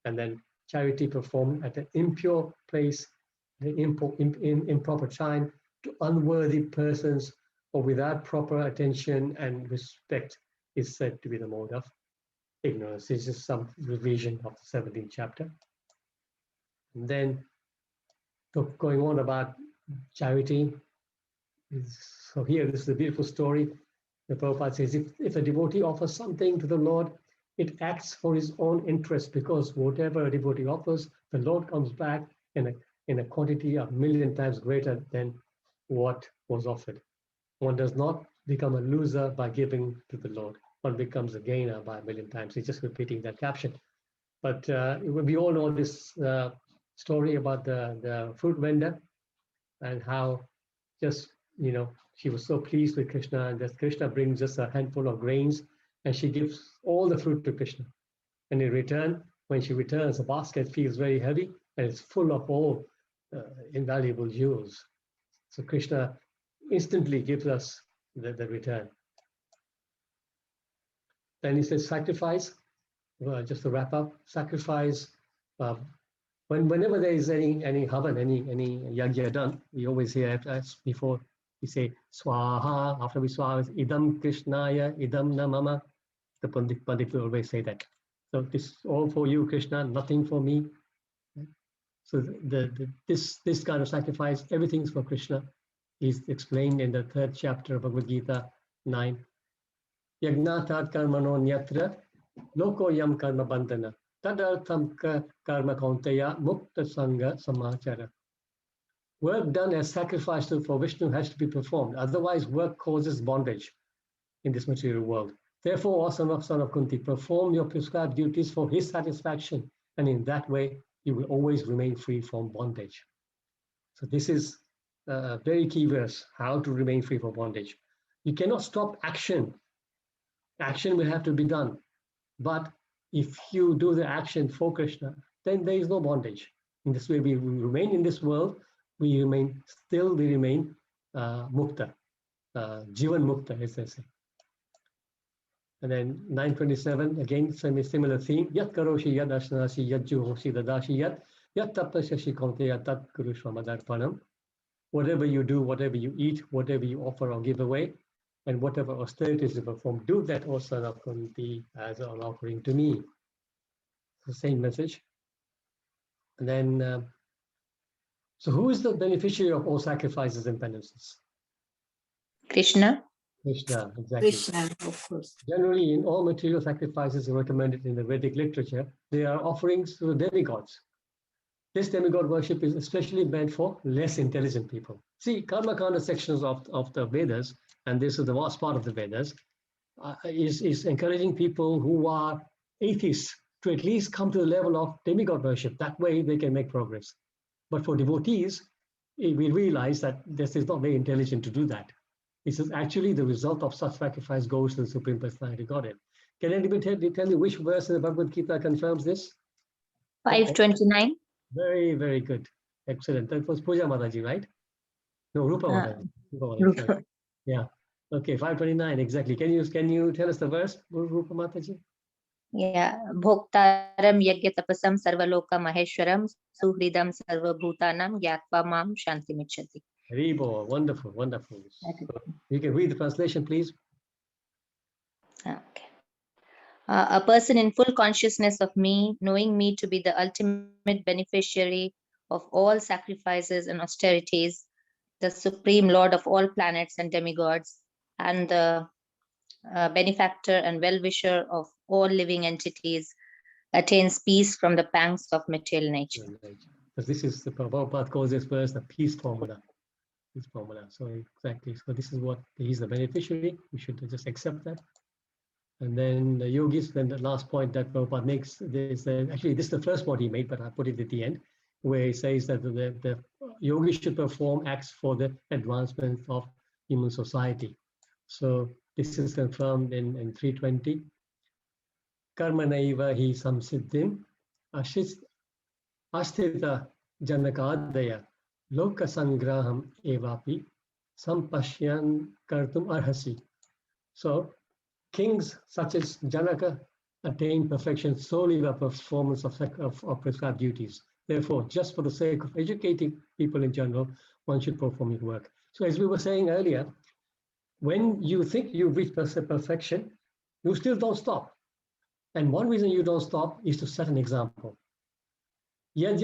S2: And then charity performed at an impure place, in improper time, to unworthy persons or without proper attention and respect is said to be the mode of ignorance. This is some revision of the 17th chapter. And then going on about charity. So here, this is a beautiful story. The Prabhupada says, if a devotee offers something to the Lord, it acts for his own interest, because whatever a devotee offers, the Lord comes back in a quantity of 1,000,000 times greater than what was offered. One does not become a loser by giving to the Lord. One becomes a gainer by 1,000,000 times. He's just repeating that caption. But we all know this story about the fruit vendor and how just, she was so pleased with Krishna, and that Krishna brings just a handful of grains and she gives all the fruit to Krishna. And in return, when she returns, the basket feels very heavy and it's full of all invaluable jewels. So Krishna instantly gives us the return. Then he says sacrifice, just to wrap up, sacrifice, whenever there is any havan, any yajna done, we always hear, as before, we say swaha, after we swaha, idam krishnaya, idam na mama. The Pandit will always say that. So this is all for you, Krishna, nothing for me. So this kind of sacrifice, everything's for Krishna, is explained in the 3rd chapter of Bhagavad Gita 9. Yagnatat karmano nyatra loko yam karma bandhana tadartham karma kaunteya mukta sangha samachara. Work done as sacrifice for Vishnu has to be performed. Otherwise, work causes bondage. in this material world. Therefore, O son of Kunti, perform your prescribed duties for his satisfaction, and in that way, you will always remain free from bondage. So this is a very key verse, how to remain free from bondage. You cannot stop action. Action will have to be done. But if you do the action for Krishna, then there is no bondage. In this way, we remain in this world, we remain mukta, jivan mukta, as they say. And then 927, again, similar theme. Yat karoshi yad asnasi yad juhosi dadashi yat tapasyashi konteya tat kurushva madarpanam. Whatever you do, whatever you eat, whatever you offer or give away, and whatever austerities you perform, do that, O son of Kunti, as an offering to me. The same message. And then, so who is the beneficiary of all sacrifices and penances?
S4: Krishna.
S2: Krishna, exactly.
S8: Krishna, of course.
S2: Generally, in all material sacrifices recommended in the Vedic literature, they are offerings to the demigods. This demigod worship is especially meant for less intelligent people. See, Karma Kanda sections of the Vedas, and this is the vast part of the Vedas, is encouraging people who are atheists to at least come to the level of demigod worship. That way they can make progress. But for devotees, we realize that this is not very intelligent to do that. This is actually the result of such sacrifice goes to the Supreme Personality Godhead. Can anybody tell me which verse in the Bhagavad Gita confirms this?
S4: 529.
S2: Very, very good. Excellent. That was Puja Mataji, right? No, Rupa Mataji.
S4: Rupa.
S2: Sorry. Yeah. Okay, 529, exactly. Can you tell us the verse, Rupa Mataji?
S4: Yeah. Bhoktaram yagya tapasam sarvaloka maheshwaram suhridam sarvabhutanam gyatva mam shanti michati.
S2: Haribo, wonderful, wonderful. So you can read the translation, please.
S4: Okay. A person in full consciousness of me, knowing me to be the ultimate beneficiary of all sacrifices and austerities, the supreme lord of all planets and demigods, and the benefactor and well-wisher of all living entities, attains peace from the pangs of material nature.
S2: Because this is the Prabhupada calls this verse the peace formula. Peace formula. So exactly. So this is what he's the beneficiary. We should just accept that. And then the yogis, then the last point that Prabhupada makes is that actually this is the first point he made, but I put it at the end, where he says that the yogis should perform acts for the advancement of human society. So this is confirmed in 320. Karmanaiva hi samsiddhim asthita janakadaya loka sangraham evapi sampashyan kartum arhasi. So kings such as Janaka attain perfection solely by performance of prescribed duties. Therefore, just for the sake of educating people in general, one should perform his work. So as we were saying earlier, when you think you've reached perfection, you still don't stop. And one reason you don't stop is to set an example. It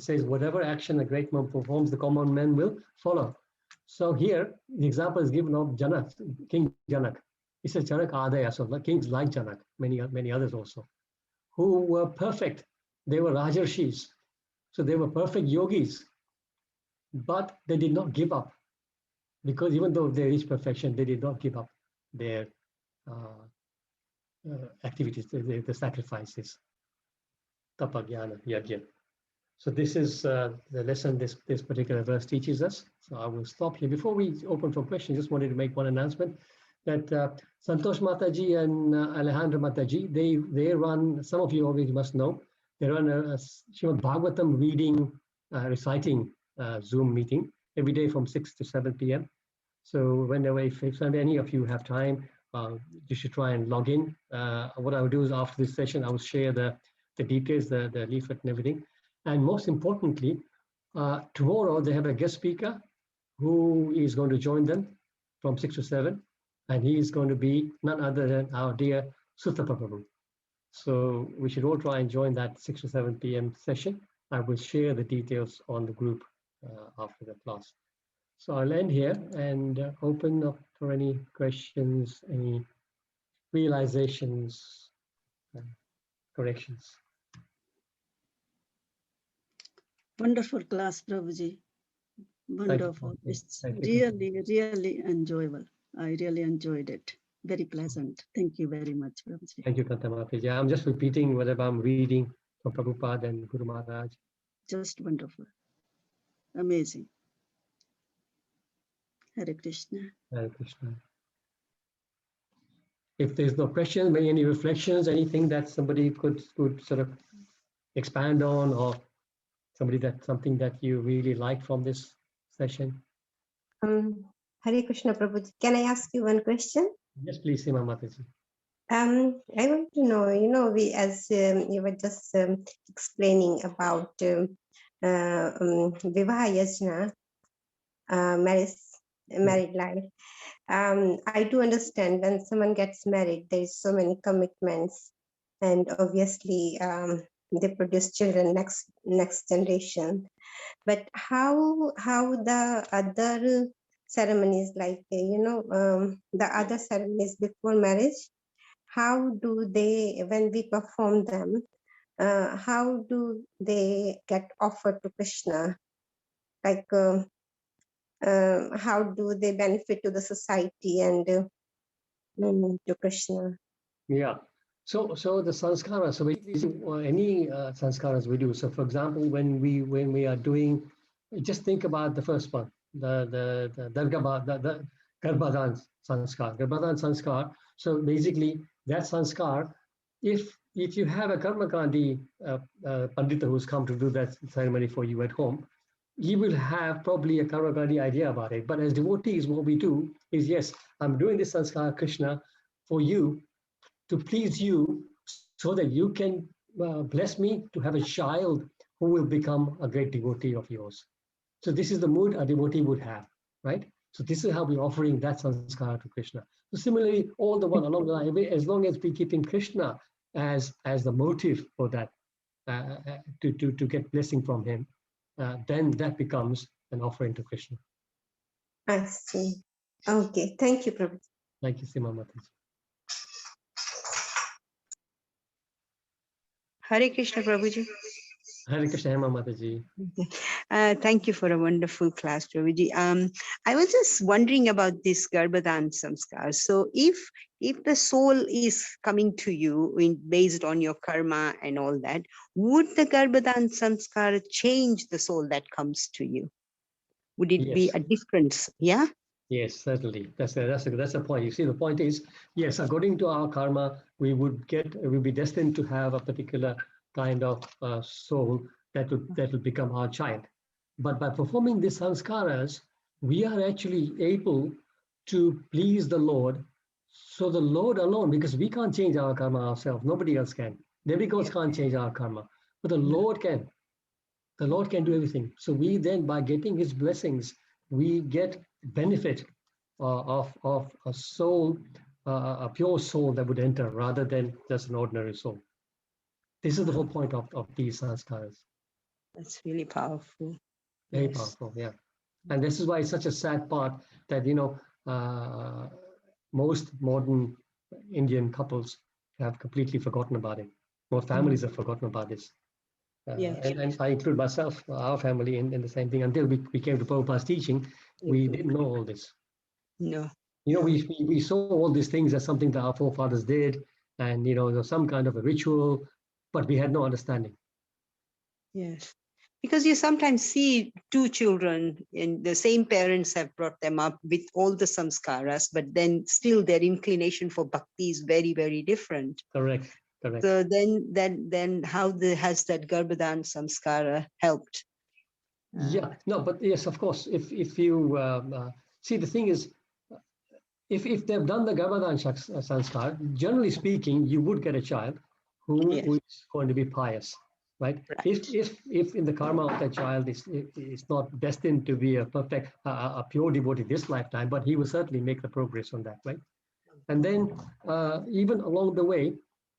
S2: says, whatever action a great man performs, the common man will follow. So here, the example is given of Janak, King Janak. He says Janak Adaya, so kings like Janak, many others also, who were perfect. They were Rajarshis, so they were perfect yogis, but they did not give up. Because even though they reached perfection, they did not give up their activities, the sacrifices. Tapa, jnana, yajna. So this is the lesson this particular verse teaches us. So I will stop here. Before we open for questions, just wanted to make one announcement that Santosh Mataji and Alejandra Mataji, they run, some of you already must know, they run a Srimad Bhagavatam reading, reciting Zoom meeting every day from 6 to 7 p.m. So whenever, if any of you have time, you should try and log in. What I will do is after this session, I will share the details, the leaflet and everything. And most importantly, tomorrow they have a guest speaker who is going to join them from 6 to 7. And he is going to be none other than our dear Sutta Prabhu. So we should all try and join that 6 to 7 p.m. session. I will share the details on the group after the class. So I'll end here and open up for any questions, any realizations, corrections.
S9: Wonderful class, Prabhuji. Wonderful. It's
S2: Thank you.
S9: really, really enjoyable. I really enjoyed it. Very pleasant. Thank you very much, Prabhuji.
S2: Thank you, Kanta Mataji. I'm just repeating whatever I'm reading from Prabhupada and Guru Maharaj.
S9: Just wonderful. Amazing. Hare Krishna.
S2: Hare Krishna. If there's no questions, maybe any reflections, anything that somebody could sort of expand on, or something that you really liked from this session.
S7: Hare Krishna Prabhuji. Can I ask you one question?
S2: Yes, please, Sima Mataji.
S7: I want to know, we, as you were just explaining about Vivaha Yajna, married life. I do understand when someone gets married, there is so many commitments, and obviously they produce children, next generation. But how the other ceremonies, like the other ceremonies before marriage, how do they, when we perform them, how do they get offered to Krishna? Like how do they benefit to the society and to Krishna?
S2: Yeah. So the sanskaras, so we do any sanskaras we do. So for example, when we are doing, just think about the first one, the Garbhadan sanskar. Garbhadan sanskar. So basically that sanskar, if you have a Karmakandi Pandita who's come to do that ceremony for you at home, he will have probably a Karmakandi idea about it. But as devotees, what we do is, yes, I'm doing this sanskar Krishna for you, to please you, so that you can bless me to have a child who will become a great devotee of yours. So this is the mood a devotee would have, right? So this is how we're offering that sanskar to Krishna. So similarly, all the one along the line, as long as we're keeping Krishna as the motive for that, to get blessing from him, then that becomes an offering to Krishna.
S7: I see. Okay, thank you, Prabhu.
S2: Thank you, Sima Mataji.
S6: Hare Krishna, Prabhuji.
S2: Hare Krishna, Hema Mataji.
S6: Thank you for a wonderful class, Prabhuji. I was just wondering about this Garbhadan Samskar. So if the soul is coming to you based on your karma and all that, would the Garbhadan Samskar change the soul that comes to you? Would it be
S2: Yes.
S6: a difference? Yeah?
S2: Yes, certainly. That's a point. You see, the point is, yes, according to our karma, we'll be destined to have a particular kind of soul that will become our child. But by performing these sanskaras, we are actually able to please the Lord. So the Lord alone, because we can't change our karma ourselves, nobody else can. Demigods can't change our karma, but the Lord can. The Lord can do everything. So we then, by getting his blessings, we get benefit of a soul, a pure soul that would enter, rather than just an ordinary soul. This is the whole point of these sanskaras.
S6: That's really powerful.
S2: Very
S6: Yes.
S2: powerful, yeah. And this is why it's such a sad part that, most modern Indian couples have completely forgotten about it. Most families have forgotten about this.
S6: Yes.
S2: And I include myself, our family, in the same thing. Until we came to Prabhupada's teaching, we didn't know all this.
S6: No.
S2: We saw all these things as something that our forefathers did, and some kind of a ritual, but we had no understanding.
S6: Yes. Because you sometimes see two children and the same parents have brought them up with all the samskaras, but then still their inclination for bhakti is very, very different.
S2: Correct.
S6: So then how has that Garbhadan samskara helped?
S2: Yeah, no, but yes, of course. If you see, the thing is, if they've done the Garbhadan sanskar, generally speaking, you would get a child who is going to be pious, right? If in the karma of that child is not destined to be a perfect, a pure devotee this lifetime, but he will certainly make the progress on that, right? And then even along the way,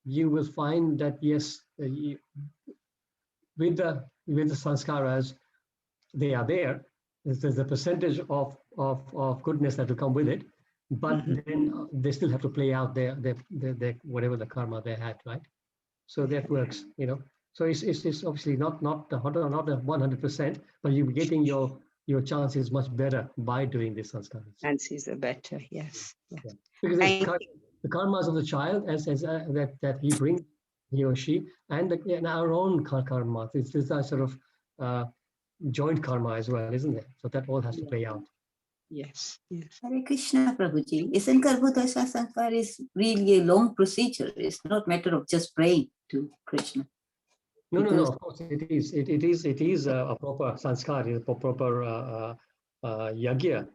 S2: you will find that yes, with the sanskaras, they are there. There's a percentage of goodness that will come with it, but then they still have to play out their whatever the karma they had, right? So that works, So it's obviously not 100%, but you're getting your your chance is much better by doing this sanskar.
S6: Chances are better, yes. Yes.
S2: Yeah. Because
S6: Thank
S2: the karmas of the child, as that he brings, he or she, and our own karma. It's a sort of joint karma as well, isn't it? So that all has to play out.
S6: Yes, yes.
S8: Hare Krishna, Prabhuji. Isn't Garbhodasha Sankar is really a long procedure? It's not matter of just praying to Krishna.
S2: No, of course it is. It is a proper sanskar, a proper yagya.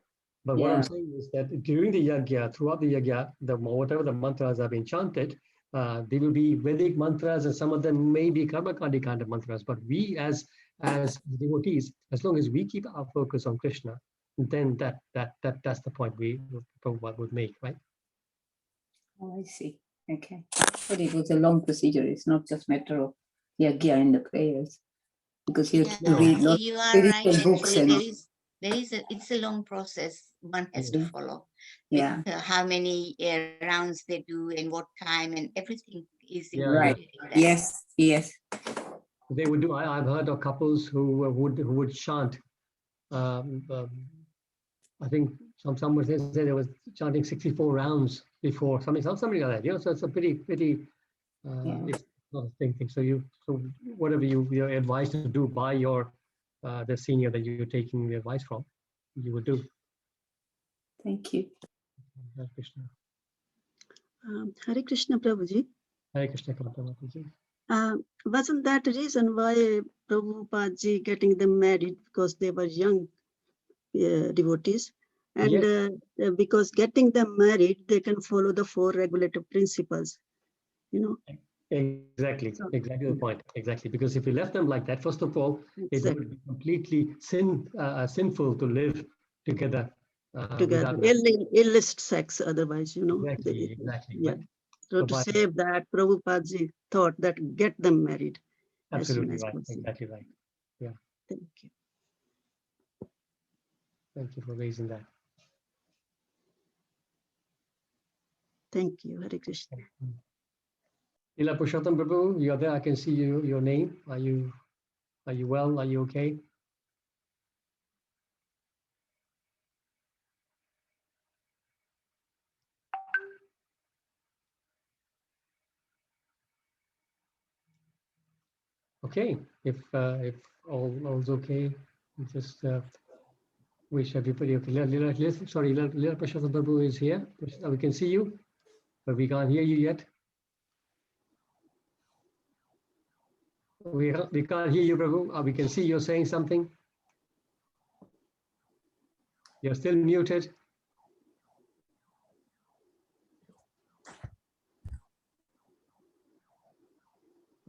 S2: But what I'm saying is that during the yagya, throughout the yagya, whatever the mantras have been chanted, they will be Vedic mantras, and some of them may be Karmakandi kind of mantras. But we, as devotees, as long as we keep our focus on Krishna, then that's the point Prabhupada would make, right?
S8: Oh, I see. Okay. But it was a long procedure. It's not just matter of yagya and the prayers. Because you have to read lots
S10: You
S8: of
S10: are right.
S8: spiritual books.
S10: Actually, it's a long process one has to follow.
S8: Yeah.
S10: With, how many rounds they do and what time and everything is
S8: Right.
S10: included in that.
S8: Yes, yes.
S2: They would do. I've heard of couples who would chant. I think some would say they was chanting 64 rounds before something like that. You know, so it's a pretty. It's not a thing. So whatever you're advised to do by your the senior that you're taking the advice from, you would do.
S8: Thank you.
S2: Hare Krishna.
S9: Hare Krishna, Prabhuji.
S2: Hare Krishna, Prabhuji.
S9: Wasn't that the reason why Prabhupada ji getting them married, because they were young devotees? And
S2: Yes.
S9: Because getting them married, they can follow the 4 regulative principles, you know.
S2: Exactly the point. Exactly, because if you left them like that, first of all, it would be completely sinful to live together.
S9: Together, illicit sex, otherwise, you know.
S2: Exactly.
S9: Yeah. So to save that, Prabhupada ji thought that get them married.
S2: Absolutely
S9: as soon as
S2: right.
S9: possible.
S2: Exactly right. Yeah.
S9: Thank you.
S2: Thank you for raising that.
S9: Thank you, Hare Krishna.
S2: Ila Purushottam Prabhu, you're there. I can see your name. Are you well? Are you okay? Okay. If all's okay, just wish everybody okay. Lila Purushottam Prabhu is here. We can see you, but we can't hear you yet. We can't hear you, Prabhu. We can see you're saying something. You're still muted.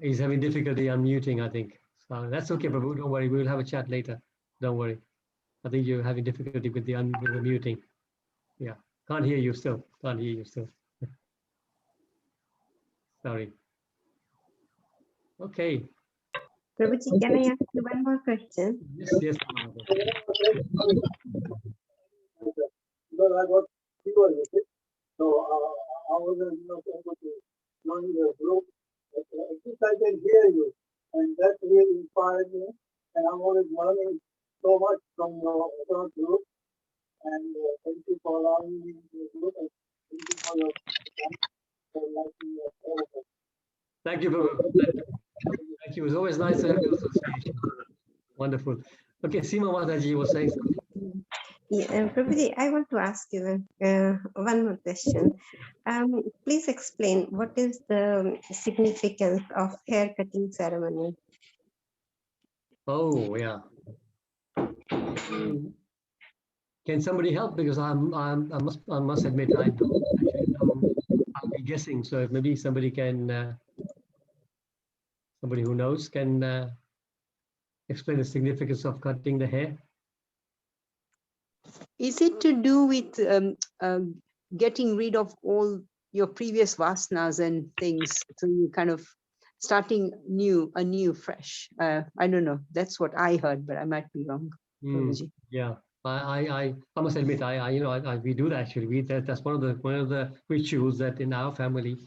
S2: He's having difficulty unmuting, I think. So that's okay, Prabhu. Don't worry. We will have a chat later. Don't worry. I think you're having difficulty with the muting. Yeah. Can't hear you still. Can't hear you still. Sorry. Okay.
S7: Prabhuji, can I ask you one more question?
S2: Yes.
S11: Because I got fever with it, so I wasn't able to join the group. At least I can hear you, and that really inspired me. And I'm always learning so much from your group. And thank you for allowing me to group. And thank you for your
S2: Thank you, Prabhu. Thank you. It was always nice to have your association. Wonderful. Okay, Seema Mataji was saying something.
S7: Yeah, Prabhuji, I want to ask you one more question. Please explain what is the significance of hair cutting ceremony?
S2: Oh, yeah. Can somebody help? Because I must admit I don't actually know. I'll be guessing. So if maybe somebody can, somebody who knows can explain the significance of cutting the hair.
S6: Is it to do with getting rid of all your previous vasanas and things? So you kind of starting anew, fresh. I don't know. That's what I heard, but I might be wrong.
S2: Yeah, I must admit, we do that actually. That's one of the rituals that in our family,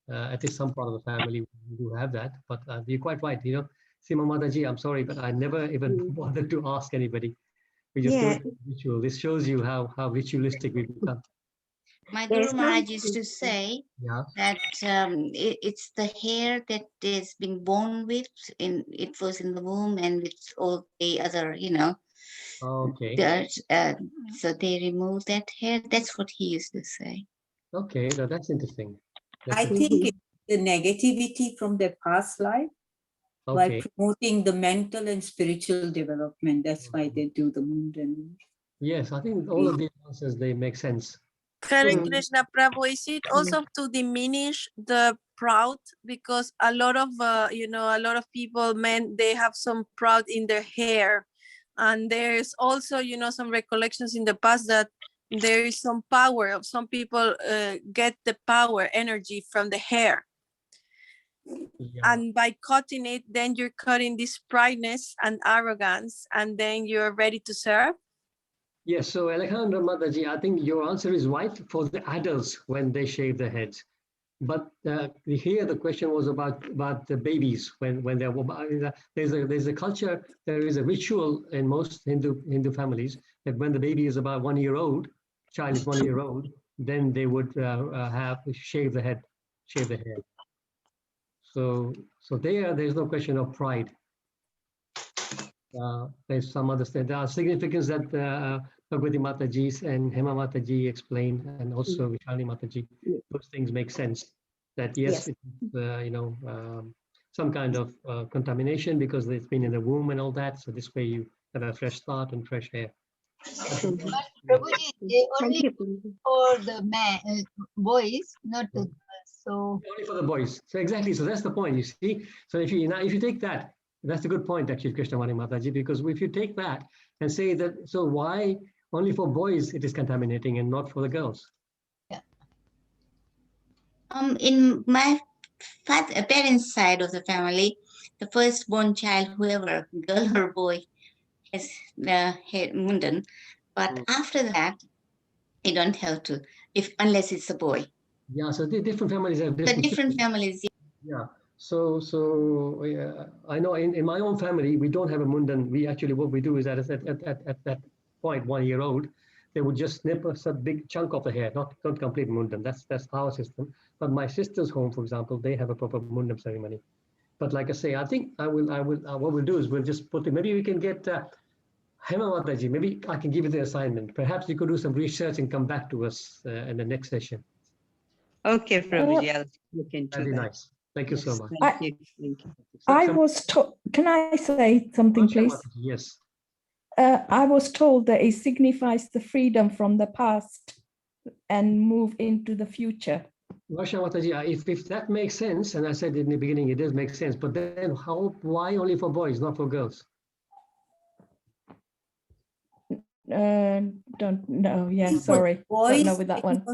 S2: at least some part of the family, we do have that. But you're quite right. You know, Seema Mataji, I'm sorry, but I never even bothered to ask anybody, We just do
S7: Yeah.
S2: it as a ritual. This shows you how ritualistic we become.
S10: My
S7: Yes,
S10: Guru Maharaj used to say
S2: Yeah.
S10: that it's the hair that is being born with, it was in the womb, and with all the other,
S2: Okay.
S10: so they remove that hair. That's what he used to say.
S2: Okay. Now that's interesting.
S8: I
S2: That's
S8: think it's the negativity from their past life while
S2: okay.
S8: promoting the mental and spiritual development. That's why they do the Mundan.
S2: Yes, I think all of these answers, they make sense.
S12: Hare
S7: Mm.
S12: Krishna Prabhu, is it also to diminish the proud? Because a lot of, a lot of people, men, they have some proud in their hair. And there's also, some recollections in the past that there is some power of some people get the power energy from the hair.
S2: Yeah.
S12: And by cutting it, then you're cutting this pride-ness and arrogance, and then you're ready to serve.
S2: Yes, so Alejandra Mataji, I think your answer is right for the adults when they shave their heads. But here the question was about the babies when they're there's a culture, there is a ritual in most Hindu families that when the baby is about 1 year old, child is 1 year old, then they would have shave the hair. So there's no question of pride. There's some other there are significance that Bhagwati Mataji and Hema Mataji explained, and also Vishali Mataji. Those things make sense. That yes, it's some kind of contamination because it's been in the womb and all that. So this way you have a fresh start and fresh hair.
S13: But Prabhuji, they only for the boys, not the girls. So
S2: only for the boys. So exactly. So that's the point. You see. So if you take that, that's a good point actually, Krishnamani Mataji, because if you take that and say that, so why only for boys it is contaminating and not for the girls?
S10: Yeah. In my parents' side of the family, the firstborn child, whoever, girl or boy, has the hair mundan. But after that, you don't have to, unless it's a boy.
S2: Yeah, so the different families have different
S10: families.
S2: Yeah. So I know in my own family we don't have a mundan. We actually what we do is that at that point 1 year old, they would just snip a big chunk of the hair, not complete mundan. That's our system. But my sister's home, for example, they have a proper mundan ceremony. But like I say, I think I will what we'll do is we'll just put it. Maybe we can get Hema Mataji. Maybe I can give you the assignment. Perhaps you could do some research and come back to us in the next session.
S6: Okay, Prabhuji, I'll look into
S2: That'd be
S6: that.
S2: nice. Thank you so much.
S6: Thank you. Thank you.
S14: I was told, can I say something, please?
S2: Yes.
S14: I was told that it signifies the freedom from the past and move into the future.
S2: Varsha Mataji, if that makes sense, and I said in the beginning it does make sense, but then why only for boys, not for girls?
S14: Don't know. Yeah, sorry. Don't know with that one.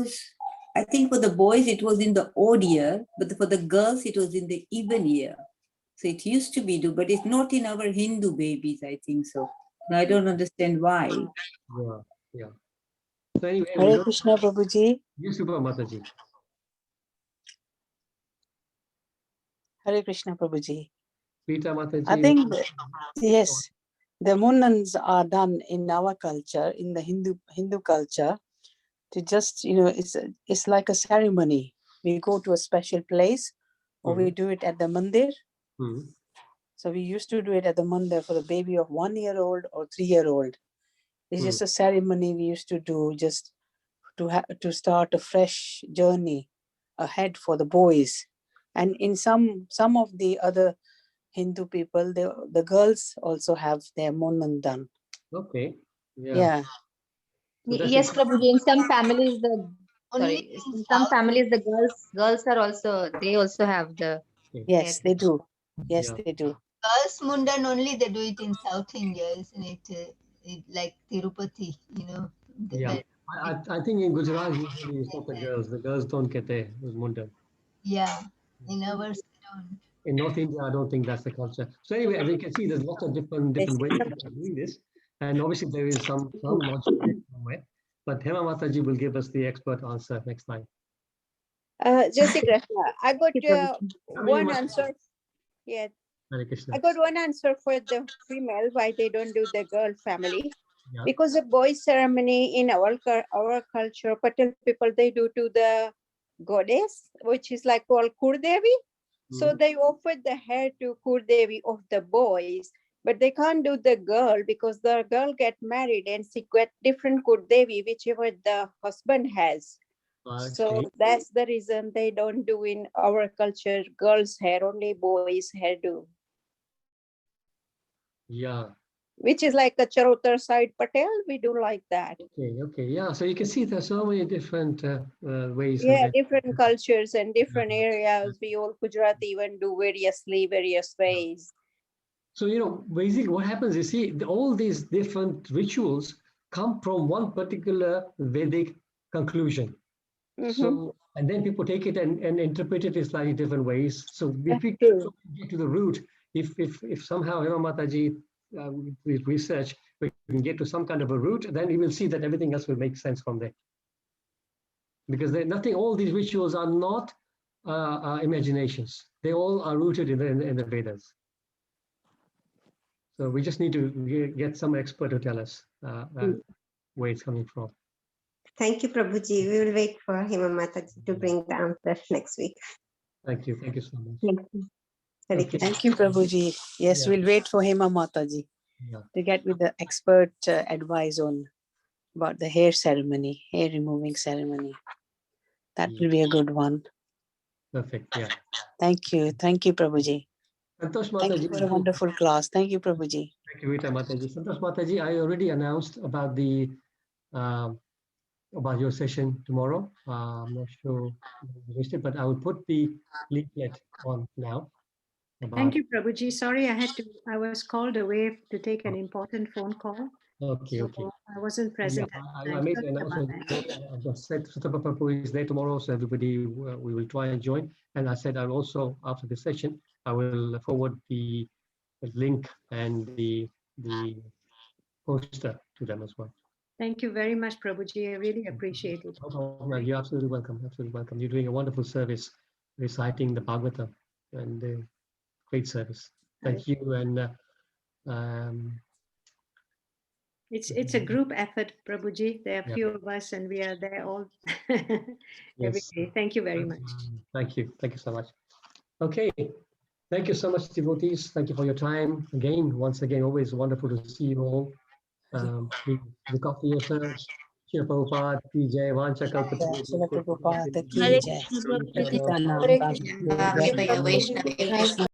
S8: I think for the boys it was in the odd year, but for the girls it was in the even year. So it used to be but it's not in our Hindu babies, I think so. And I don't understand why.
S2: Yeah. So anyway,
S15: Hare Krishna Prabhuji.
S2: Yes, Subha Mataji.
S15: Hare Krishna Prabhuji.
S2: Rita Mataji.
S15: I think yes, the Mundans are done in our culture, in the Hindu culture, to just it's like a ceremony. We go to a special place, or we do it at the mandir. So we used to do it at the mandir for the baby of 1 year old or 3 year old. It's just a ceremony we used to do just to start a fresh journey ahead for the boys. And in some of the other Hindu people, the girls also have their mundan done.
S2: Okay.
S15: Yeah.
S4: Yes, Prabhuji. In some families, some families, the girls are also, they also have the.
S15: Yes, they do. Yes, they do.
S13: girls mundan only they do it in South India, isn't it? Like Tirupati,
S2: Yeah. I think in Gujarat usually it's not the girls. The girls don't get a mundan.
S13: Yeah, in ours they don't.
S2: In North India, I don't think that's the culture. So anyway, as you can see, there's lots of different ways of doing this. And obviously there is some logic somewhere. But Hema Mataji will give us the expert answer next time.
S16: Jai Krishna. I got one answer. Yeah.
S2: Hare Krishna.
S16: I got one answer for the female why they don't do the girl family.
S2: Yeah.
S16: because the boy ceremony in our culture, Patel people, they do to the goddess, which is like called Kurdevi. So they offered the hair to Kurdevi of the boys, but they can't do the girl because the girl get married and she get different Kurdevi, whichever the husband has. So that's the reason they don't do in our culture girls' hair, only boys' hair do.
S2: Yeah.
S16: Which is like a Charotar side Patel, we do like that.
S2: Okay, yeah. So you can see there's so many different ways.
S16: Yeah, different cultures and different areas. We all Gujarati even do various ways.
S2: So, you know, basically what happens, you see, all these different rituals come from one particular Vedic conclusion. So, and then people take it and interpret it in slightly different ways. So if we get to the root, if somehow Hema Mataji, with research, we can get to some kind of a root, then you will see that everything else will make sense from there. Because nothing, all these rituals are not imaginations. They all are rooted in the Vedas. So we just need to get some expert to tell us where it's coming from.
S7: Thank you, Prabhuji. We will wait for Hema Mataji to bring the answer next week.
S2: Thank you so much.
S7: Thank you.
S2: Okay.
S15: Thank you, Prabhuji. Yes, we'll wait for Hema Mataji to get with the expert advice on about the hair ceremony, hair removing ceremony. That will be a good one.
S2: Perfect. Yeah.
S15: Thank you, Prabhuji.
S2: Santosh
S15: Thank
S2: Mataji.
S15: you for a wonderful class. Thank you, Prabhuji.
S2: Thank you, Rita Mataji. Santosh Mataji, I already announced about the about your session tomorrow. I'm not sure you missed it, but I will put the leaflet on now.
S17: Thank you, Prabhuji. Sorry, I was called away to take an important phone call.
S2: Okay.
S17: I wasn't present.
S2: I made the announcement. I just said Sutta Prabhu is there tomorrow, so everybody, we will try and join. And I said I'll also, after the session, I will forward the link and the poster to them as well.
S17: Thank you very much, Prabhuji. I really appreciate it.
S2: No, you're absolutely welcome. Absolutely welcome. You're doing a wonderful service, reciting the Bhagavatam, and great service. Thank you. And
S17: it's a group effort, Prabhuji. There are a few of us, and we are there all every day. Thank you very much.
S2: Thank you so much. Okay. Thank you so much, devotees. Thank you for your time. Once again, always wonderful to see you all. Please look after yourselves. Shri Prabhupada, Ki Jai, Vancha
S15: Srila Prabhupada, Ki
S10: Hare
S15: Jai.
S10: Krishna,
S15: Pratitana,
S10: Hare
S15: Bhagavad
S10: Krishna, Vaishnavi.